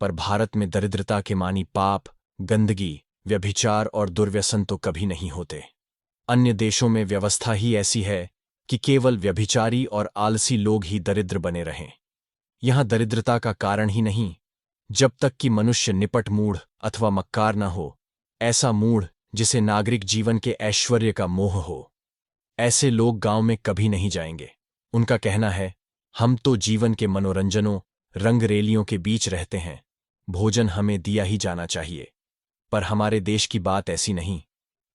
पर भारत में दरिद्रता के मानी पाप, गंदगी, व्यभिचार और दुर्व्यसन तो कभी नहीं होते। अन्य देशों में व्यवस्था ही ऐसी है कि केवल व्यभिचारी और आलसी लोग ही दरिद्र बने रहें। यहां दरिद्रता का कारण ही नहीं, जब तक कि मनुष्य निपट मूढ़ अथवा मक्कार न हो, ऐसा मूढ़ जिसे नागरिक जीवन के ऐश्वर्य का मोह हो। ऐसे लोग गांव में कभी नहीं जाएंगे। उनका कहना है, हम तो जीवन के मनोरंजनों, रंगरेलियों के बीच रहते हैं, भोजन हमें दिया ही जाना चाहिए। पर हमारे देश की बात ऐसी नहीं।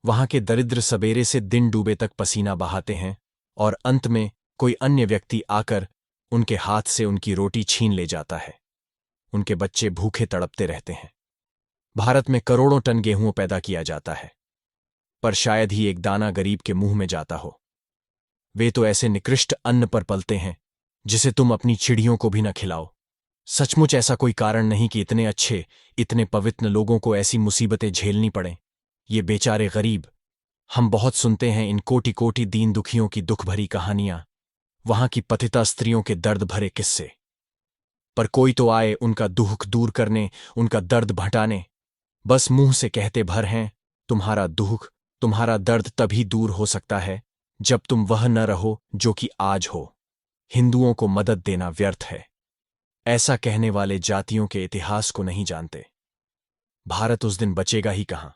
वहां के दरिद्र सबेरे से दिन डूबे तक पसीना बहाते हैं और अंत में कोई अन्य व्यक्ति आकर उनके हाथ से उनकी रोटी छीन ले जाता है। उनके बच्चे भूखे तड़पते रहते हैं। भारत में करोड़ों टन गेहूं पैदा किया जाता है, पर शायद ही एक दाना गरीब के मुंह में जाता हो। वे तो ऐसे निकृष्ट अन्न पर पलते हैं जिसे तुम अपनी चिड़ियों को भी न खिलाओ। सचमुच ऐसा कोई कारण नहीं कि इतने अच्छे, इतने पवित्र लोगों को ऐसी मुसीबतें झेलनी पड़ें। ये बेचारे गरीब। हम बहुत सुनते हैं इन कोटि कोटि दीन दुखियों की दुख भरी कहानियां, वहां की पतिता स्त्रियों के दर्द भरे किस्से। पर कोई तो आए उनका दुख दूर करने, उनका दर्द भटाने। बस मुंह से कहते भर हैं, तुम्हारा दुख, तुम्हारा दर्द तभी दूर हो सकता है जब तुम वह न रहो जो कि आज हो। हिंदुओं को मदद देना व्यर्थ है। ऐसा कहने वाले जातियों के इतिहास को नहीं जानते। भारत उस दिन बचेगा ही कहां।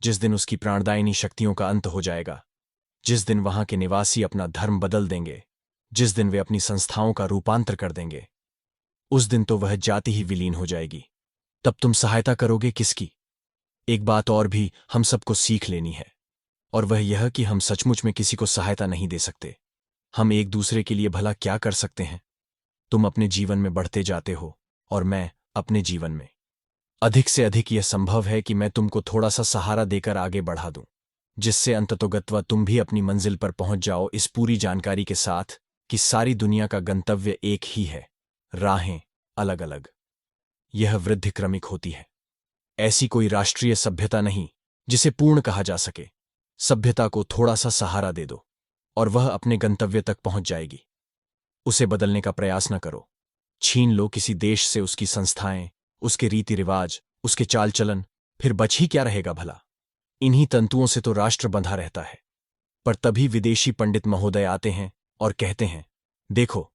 जिस दिन उसकी प्राणदायिनी शक्तियों का अंत हो जाएगा, जिस दिन वहां के निवासी अपना धर्म बदल देंगे, जिस दिन वे अपनी संस्थाओं का रूपांतर कर देंगे, उस दिन तो वह जाति ही विलीन हो जाएगी। तब तुम सहायता करोगे किसकी? एक बात और भी हम सबको सीख लेनी है, और वह यह कि हम सचमुच में किसी को सहायता नहीं दे सकते। हम एक दूसरे के लिए भला क्या कर सकते हैं? तुम अपने जीवन में बढ़ते जाते हो और मैं अपने जीवन में। अधिक से अधिक यह संभव है कि मैं तुमको थोड़ा सा सहारा देकर आगे बढ़ा दूं, जिससे अंततोगत्वा तुम भी अपनी मंजिल पर पहुंच जाओ, इस पूरी जानकारी के साथ कि सारी दुनिया का गंतव्य एक ही है, राहें अलग अलग। यह वृद्धि क्रमिक होती है। ऐसी कोई राष्ट्रीय सभ्यता नहीं जिसे पूर्ण कहा जा सके। सभ्यता को थोड़ा सा सहारा दे दो और वह अपने गंतव्य तक पहुंच जाएगी। उसे बदलने का प्रयास न करो। छीन लो किसी देश से उसकी संस्थाएं, उसके रीति रिवाज, उसके चाल चलन, फिर बच ही क्या रहेगा भला? इन्हीं तंतुओं से तो राष्ट्र बंधा रहता है। पर तभी विदेशी पंडित महोदय आते हैं और कहते हैं, देखो,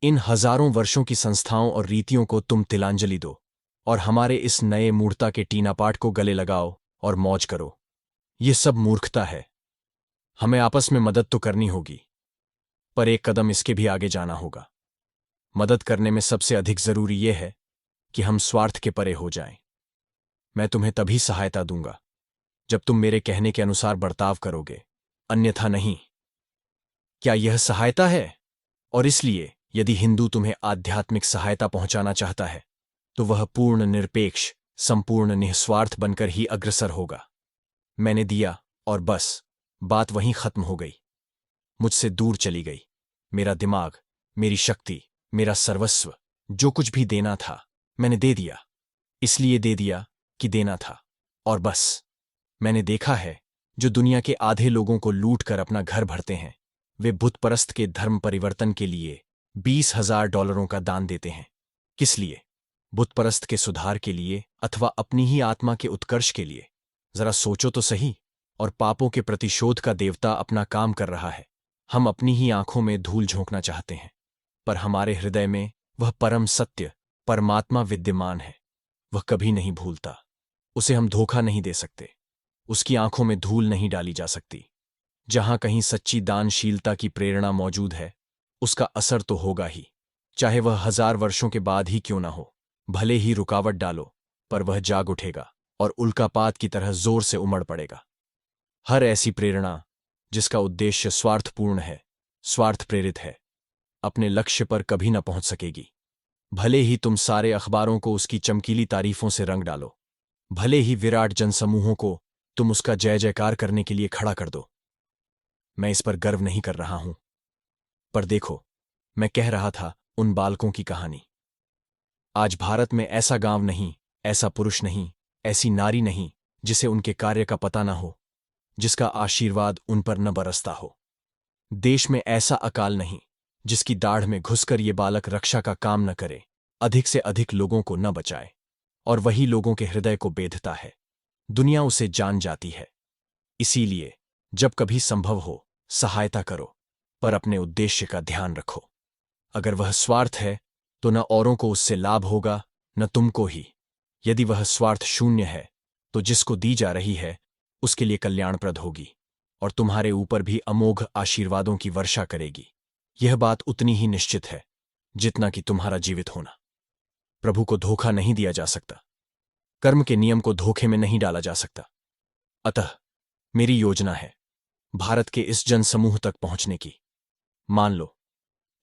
इन हजारों वर्षों की संस्थाओं और रीतियों को तुम तिलांजलि दो और हमारे इस नए मूर्ता के टीनापाट को गले लगाओ और मौज करो। ये सब मूर्खता है। हमें आपस में मदद तो करनी होगी, पर एक कदम इसके भी आगे जाना होगा। मदद करने में सबसे अधिक जरूरी यह है कि हम स्वार्थ के परे हो जाएं। मैं तुम्हें तभी सहायता दूंगा जब तुम मेरे कहने के अनुसार बर्ताव करोगे, अन्यथा नहीं। क्या यह सहायता है? और इसलिए यदि हिंदू तुम्हें आध्यात्मिक सहायता पहुंचाना चाहता है तो वह पूर्ण निरपेक्ष, संपूर्ण निस्वार्थ बनकर ही अग्रसर होगा। मैंने दिया और बस, बात वहीं खत्म हो गई। मुझसे दूर चली गई। मेरा दिमाग, मेरी शक्ति, मेरा सर्वस्व, जो कुछ भी देना था मैंने दे दिया। इसलिए दे दिया कि देना था, और बस। मैंने देखा है, जो दुनिया के आधे लोगों को लूट कर अपना घर भरते हैं, वे बुतपरस्त के धर्म परिवर्तन के लिए $20,000 का दान देते हैं। किस लिए? बुतपरस्त के सुधार के लिए अथवा अपनी ही आत्मा के उत्कर्ष के लिए? जरा सोचो तो सही। और पापों के प्रतिशोध का देवता अपना काम कर रहा है। हम अपनी ही आंखों में धूल झोंकना चाहते हैं, पर हमारे हृदय में वह परम सत्य, परमात्मा विद्यमान है। वह कभी नहीं भूलता। उसे हम धोखा नहीं दे सकते। उसकी आंखों में धूल नहीं डाली जा सकती। जहां कहीं सच्ची दानशीलता की प्रेरणा मौजूद है, उसका असर तो होगा ही, चाहे वह 1000 वर्षों के बाद ही क्यों ना हो। भले ही रुकावट डालो, पर वह जाग उठेगा और उल्कापात की तरह जोर से उमड़ पड़ेगा। हर ऐसी प्रेरणा जिसका उद्देश्य स्वार्थपूर्ण है, स्वार्थ प्रेरित है, अपने लक्ष्य पर कभी न पहुंच सकेगी। भले ही तुम सारे अखबारों को उसकी चमकीली तारीफों से रंग डालो, भले ही विराट जनसमूहों को तुम उसका जय जयकार करने के लिए खड़ा कर दो। मैं इस पर गर्व नहीं कर रहा हूं, पर देखो, मैं कह रहा था उन बालकों की कहानी। आज भारत में ऐसा गांव नहीं, ऐसा पुरुष नहीं, ऐसी नारी नहीं जिसे उनके कार्य का पता न हो, जिसका आशीर्वाद उन पर न बरसता हो। देश में ऐसा अकाल नहीं जिसकी दाढ़ में घुसकर ये बालक रक्षा का काम न करे, अधिक से अधिक लोगों को न बचाए, और वही लोगों के हृदय को बेधता है। दुनिया उसे जान जाती है। इसीलिए जब कभी संभव हो, सहायता करो, पर अपने उद्देश्य का ध्यान रखो। अगर वह स्वार्थ है तो न औरों को उससे लाभ होगा, न तुमको ही। यदि वह स्वार्थ शून्य है तो जिसको दी जा रही है उसके लिए कल्याणप्रद होगी और तुम्हारे ऊपर भी अमोघ आशीर्वादों की वर्षा करेगी। यह बात उतनी ही निश्चित है जितना कि तुम्हारा जीवित होना। प्रभु को धोखा नहीं दिया जा सकता। कर्म के नियम को धोखे में नहीं डाला जा सकता। अतः मेरी योजना है भारत के इस जनसमूह तक पहुंचने की। मान लो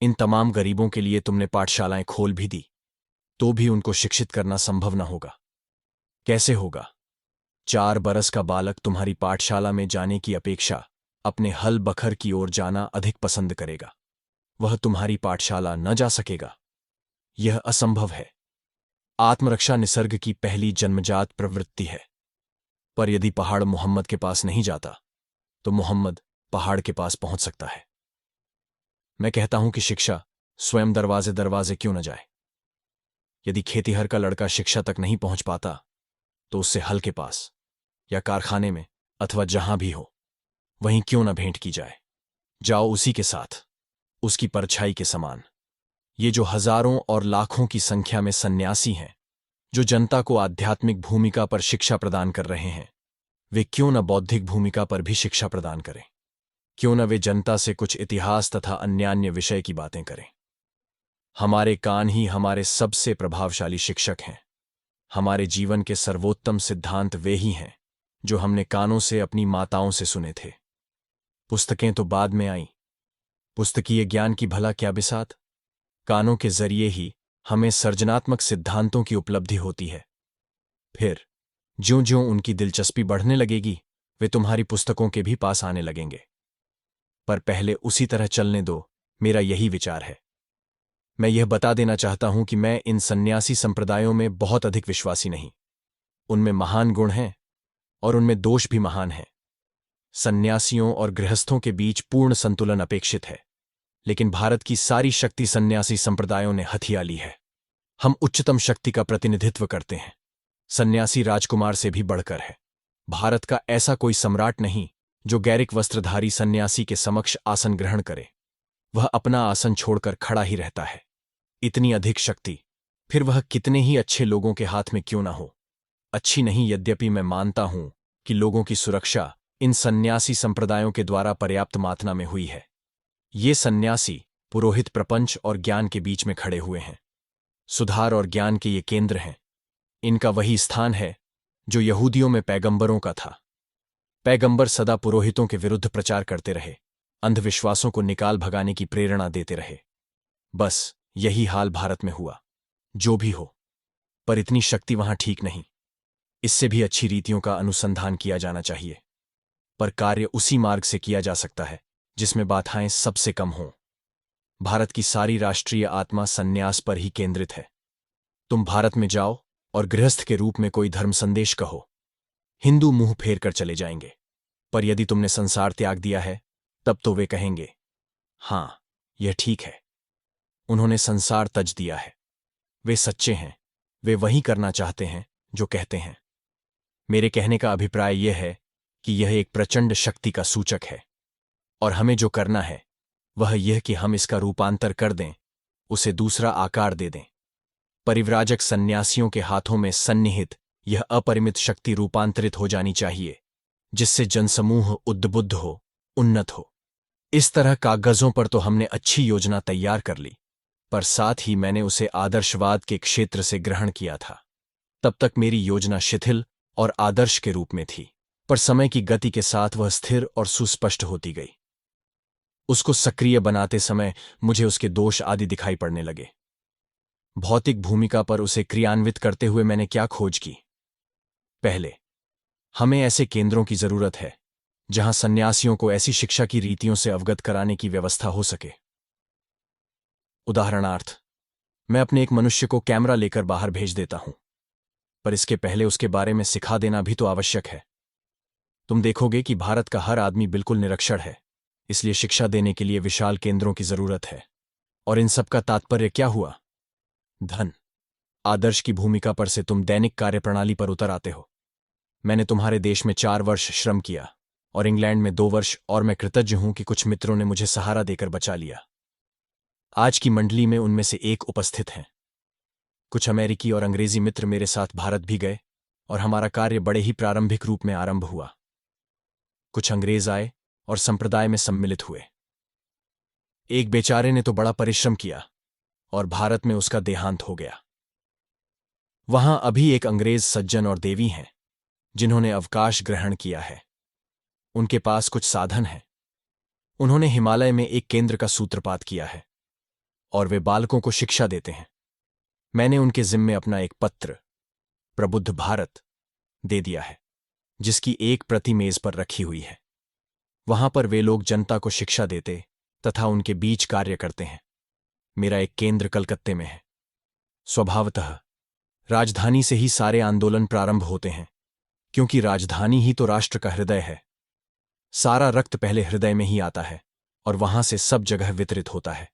इन तमाम गरीबों के लिए तुमने पाठशालाएं खोल भी दी, तो भी उनको शिक्षित करना संभव न होगा। कैसे होगा? 4 बरस का बालक तुम्हारी पाठशाला में जाने की अपेक्षा अपने हल बखर की ओर जाना अधिक पसंद करेगा। वह तुम्हारी पाठशाला न जा सकेगा। यह असंभव है। आत्मरक्षा निसर्ग की पहली जन्मजात प्रवृत्ति है। पर यदि पहाड़ मोहम्मद के पास नहीं जाता तो मोहम्मद पहाड़ के पास पहुंच सकता है। मैं कहता हूं कि शिक्षा स्वयं दरवाजे दरवाजे क्यों न जाए। यदि खेतीहर का लड़का शिक्षा तक नहीं पहुंच पाता तो उससे हल के पास या कारखाने में अथवा जहां भी हो वहीं क्यों न भेंट की जाए। जाओ उसी के साथ, उसकी परछाई के समान। ये जो हजारों और लाखों की संख्या में सन्यासी हैं जो जनता को आध्यात्मिक भूमिका पर शिक्षा प्रदान कर रहे हैं, वे क्यों न बौद्धिक भूमिका पर भी शिक्षा प्रदान करें? क्यों न वे जनता से कुछ इतिहास तथा अन्यान्य विषय की बातें करें? हमारे कान ही हमारे सबसे प्रभावशाली शिक्षक हैं। हमारे जीवन के सर्वोत्तम सिद्धांत वे ही हैं जो हमने कानों से अपनी माताओं से सुने थे। पुस्तकें तो बाद में आईं। पुस्तकीय ज्ञान की भला क्या बिसात? कानों के जरिए ही हमें सर्जनात्मक सिद्धांतों की उपलब्धि होती है। फिर ज्यों ज्यों उनकी दिलचस्पी बढ़ने लगेगी, वे तुम्हारी पुस्तकों के भी पास आने लगेंगे। पर पहले उसी तरह चलने दो, मेरा यही विचार है। मैं यह बता देना चाहता हूं कि मैं इन सन्यासी संप्रदायों में बहुत अधिक विश्वासी नहीं। उनमें महान गुण हैं और उनमें दोष भी महान हैं। सन्यासियों और गृहस्थों के बीच पूर्ण संतुलन अपेक्षित है, लेकिन भारत की सारी शक्ति सन्यासी संप्रदायों ने हथिया ली है। हम उच्चतम शक्ति का प्रतिनिधित्व करते हैं। सन्यासी राजकुमार से भी बढ़कर है। भारत का ऐसा कोई सम्राट नहीं जो गैरिक वस्त्रधारी सन्यासी के समक्ष आसन ग्रहण करे। वह अपना आसन छोड़कर खड़ा ही रहता है। इतनी अधिक शक्ति, फिर वह कितने ही अच्छे लोगों के हाथ में क्यों ना हो। अच्छी नहीं, यद्यपि मैं मानता हूं कि लोगों की सुरक्षा इन सन्यासी संप्रदायों के द्वारा पर्याप्त मात्रा में हुई है। ये सन्यासी पुरोहित प्रपंच और ज्ञान के बीच में खड़े हुए हैं। सुधार और ज्ञान के ये केंद्र हैं। इनका वही स्थान है जो यहूदियों में पैगंबरों का था। पैगंबर सदा पुरोहितों के विरुद्ध प्रचार करते रहे, अंधविश्वासों को निकाल भगाने की प्रेरणा देते रहे। बस यही हाल भारत में हुआ। जो भी हो, पर इतनी शक्ति वहां ठीक नहीं। इससे भी अच्छी रीतियों का अनुसंधान किया जाना चाहिए, पर कार्य उसी मार्ग से किया जा सकता है जिसमें बाधाएं सबसे कम हों। भारत की सारी राष्ट्रीय आत्मा सन्यास पर ही केंद्रित है। तुम भारत में जाओ और गृहस्थ के रूप में कोई धर्म संदेश कहो, हिंदू मुंह फेर कर चले जाएंगे। पर यदि तुमने संसार त्याग दिया है, तब तो वे कहेंगे, हां, यह ठीक है, उन्होंने संसार तज दिया है। वे सच्चे हैं, वे वही करना चाहते हैं जो कहते हैं। मेरे कहने का अभिप्राय यह है कि यह एक प्रचंड शक्ति का सूचक है, और हमें जो करना है वह यह कि हम इसका रूपांतर कर दें, उसे दूसरा आकार दे दें। परिव्राजक सन्यासियों के हाथों में सन्निहित यह अपरिमित शक्ति रूपांतरित हो जानी चाहिए, जिससे जनसमूह उद्बुद्ध हो, उन्नत हो। इस तरह कागजों पर तो हमने अच्छी योजना तैयार कर ली, पर साथ ही मैंने उसे आदर्शवाद के क्षेत्र से ग्रहण किया था। तब तक मेरी योजना शिथिल और आदर्श के रूप में थी, पर समय की गति के साथ वह स्थिर और सुस्पष्ट होती गई। उसको सक्रिय बनाते समय मुझे उसके दोष आदि दिखाई पड़ने लगे। भौतिक भूमिका पर उसे क्रियान्वित करते हुए मैंने क्या खोज की? पहले, हमें ऐसे केंद्रों की जरूरत है जहां सन्यासियों को ऐसी शिक्षा की रीतियों से अवगत कराने की व्यवस्था हो सके। उदाहरणार्थ, मैं अपने एक मनुष्य को कैमरा लेकर बाहर भेज देता हूं, पर इसके पहले उसके बारे में सिखा देना भी तो आवश्यक है। तुम देखोगे कि भारत का हर आदमी बिल्कुल निरक्षर है, इसलिए शिक्षा देने के लिए विशाल केंद्रों की जरूरत है। और इन सब का तात्पर्य क्या हुआ? धन। आदर्श की भूमिका पर से तुम दैनिक कार्यप्रणाली पर उतर आते हो। मैंने तुम्हारे देश में 4 वर्ष श्रम किया और इंग्लैंड में 2 वर्ष, और मैं कृतज्ञ हूं कि कुछ मित्रों ने मुझे सहारा देकर बचा लिया। आज की मंडली में उनमें से एक उपस्थित हैं। कुछ अमेरिकी और अंग्रेजी मित्र मेरे साथ भारत भी गए और हमारा कार्य बड़े ही प्रारंभिक रूप में आरंभ हुआ। कुछ अंग्रेज आए और संप्रदाय में सम्मिलित हुए। एक बेचारे ने तो बड़ा परिश्रम किया और भारत में उसका देहांत हो गया। वहां अभी एक अंग्रेज सज्जन और देवी हैं जिन्होंने अवकाश ग्रहण किया है। उनके पास कुछ साधन हैं। उन्होंने हिमालय में एक केंद्र का सूत्रपात किया है और वे बालकों को शिक्षा देते हैं। मैंने उनके जिम्मे अपना एक पत्र, प्रबुद्ध भारत, दे दिया है, जिसकी एक प्रति मेज पर रखी हुई है। वहां पर वे लोग जनता को शिक्षा देते तथा उनके बीच कार्य करते हैं। मेरा एक केंद्र कलकत्ते में है। स्वभावतः राजधानी से ही सारे आंदोलन प्रारंभ होते हैं, क्योंकि राजधानी ही तो राष्ट्र का हृदय है। सारा रक्त पहले हृदय में ही आता है और वहां से सब जगह वितरित होता है।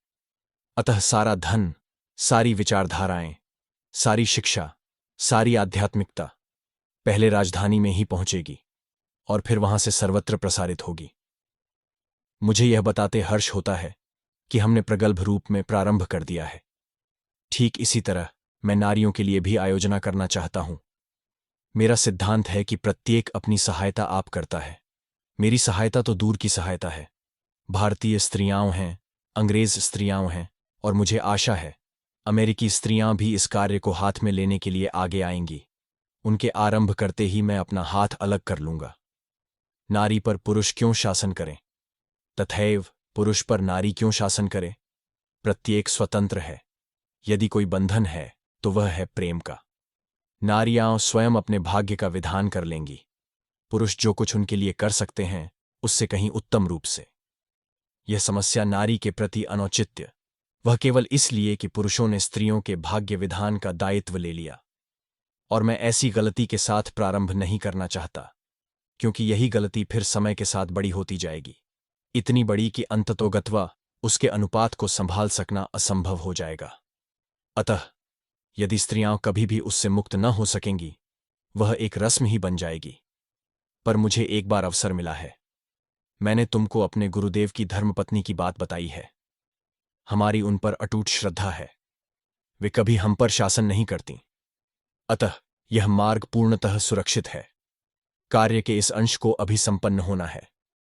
अतः सारा धन, सारी विचारधाराएं, सारी शिक्षा, सारी आध्यात्मिकता पहले राजधानी में ही पहुंचेगी और फिर वहां से सर्वत्र प्रसारित होगी। मुझे यह बताते हर्ष होता है कि हमने प्रगल्भ रूप में प्रारंभ कर दिया है। ठीक इसी तरह मैं नारियों के लिए भी आयोजना करना चाहता हूं। मेरा सिद्धांत है कि प्रत्येक अपनी सहायता आप करता है। मेरी सहायता तो दूर की सहायता है। भारतीय स्त्रियां हैं, अंग्रेज स्त्रियां हैं, और मुझे आशा है अमेरिकी स्त्रियां भी इस कार्य को हाथ में लेने के लिए आगे आएंगी। उनके आरंभ करते ही मैं अपना हाथ अलग कर लूंगा। नारी पर पुरुष क्यों शासन करें? तथैव पुरुष पर नारी क्यों शासन करे? प्रत्येक स्वतंत्र है। यदि कोई बंधन है तो वह है प्रेम का। नारियां स्वयं अपने भाग्य का विधान कर लेंगी। पुरुष जो कुछ उनके लिए कर सकते हैं उससे कहीं उत्तम रूप से। यह समस्या नारी के प्रति अनौचित्य, वह केवल इसलिए कि पुरुषों ने स्त्रियों के भाग्य विधान का दायित्व ले लिया। और मैं ऐसी गलती के साथ प्रारंभ नहीं करना चाहता, क्योंकि यही गलती फिर समय के साथ बड़ी होती जाएगी, इतनी बड़ी कि अंततोगत्वा उसके अनुपात को संभाल सकना असंभव हो जाएगा। अतः यदि स्त्रियां कभी भी उससे मुक्त न हो सकेंगी, वह एक रस्म ही बन जाएगी। पर मुझे एक बार अवसर मिला है। मैंने तुमको अपने गुरुदेव की धर्मपत्नी की बात बताई है। हमारी उन पर अटूट श्रद्धा है। वे कभी हम पर शासन नहीं करती। अतः यह मार्ग पूर्णतः सुरक्षित है। कार्य के इस अंश को अभी संपन्न होना है।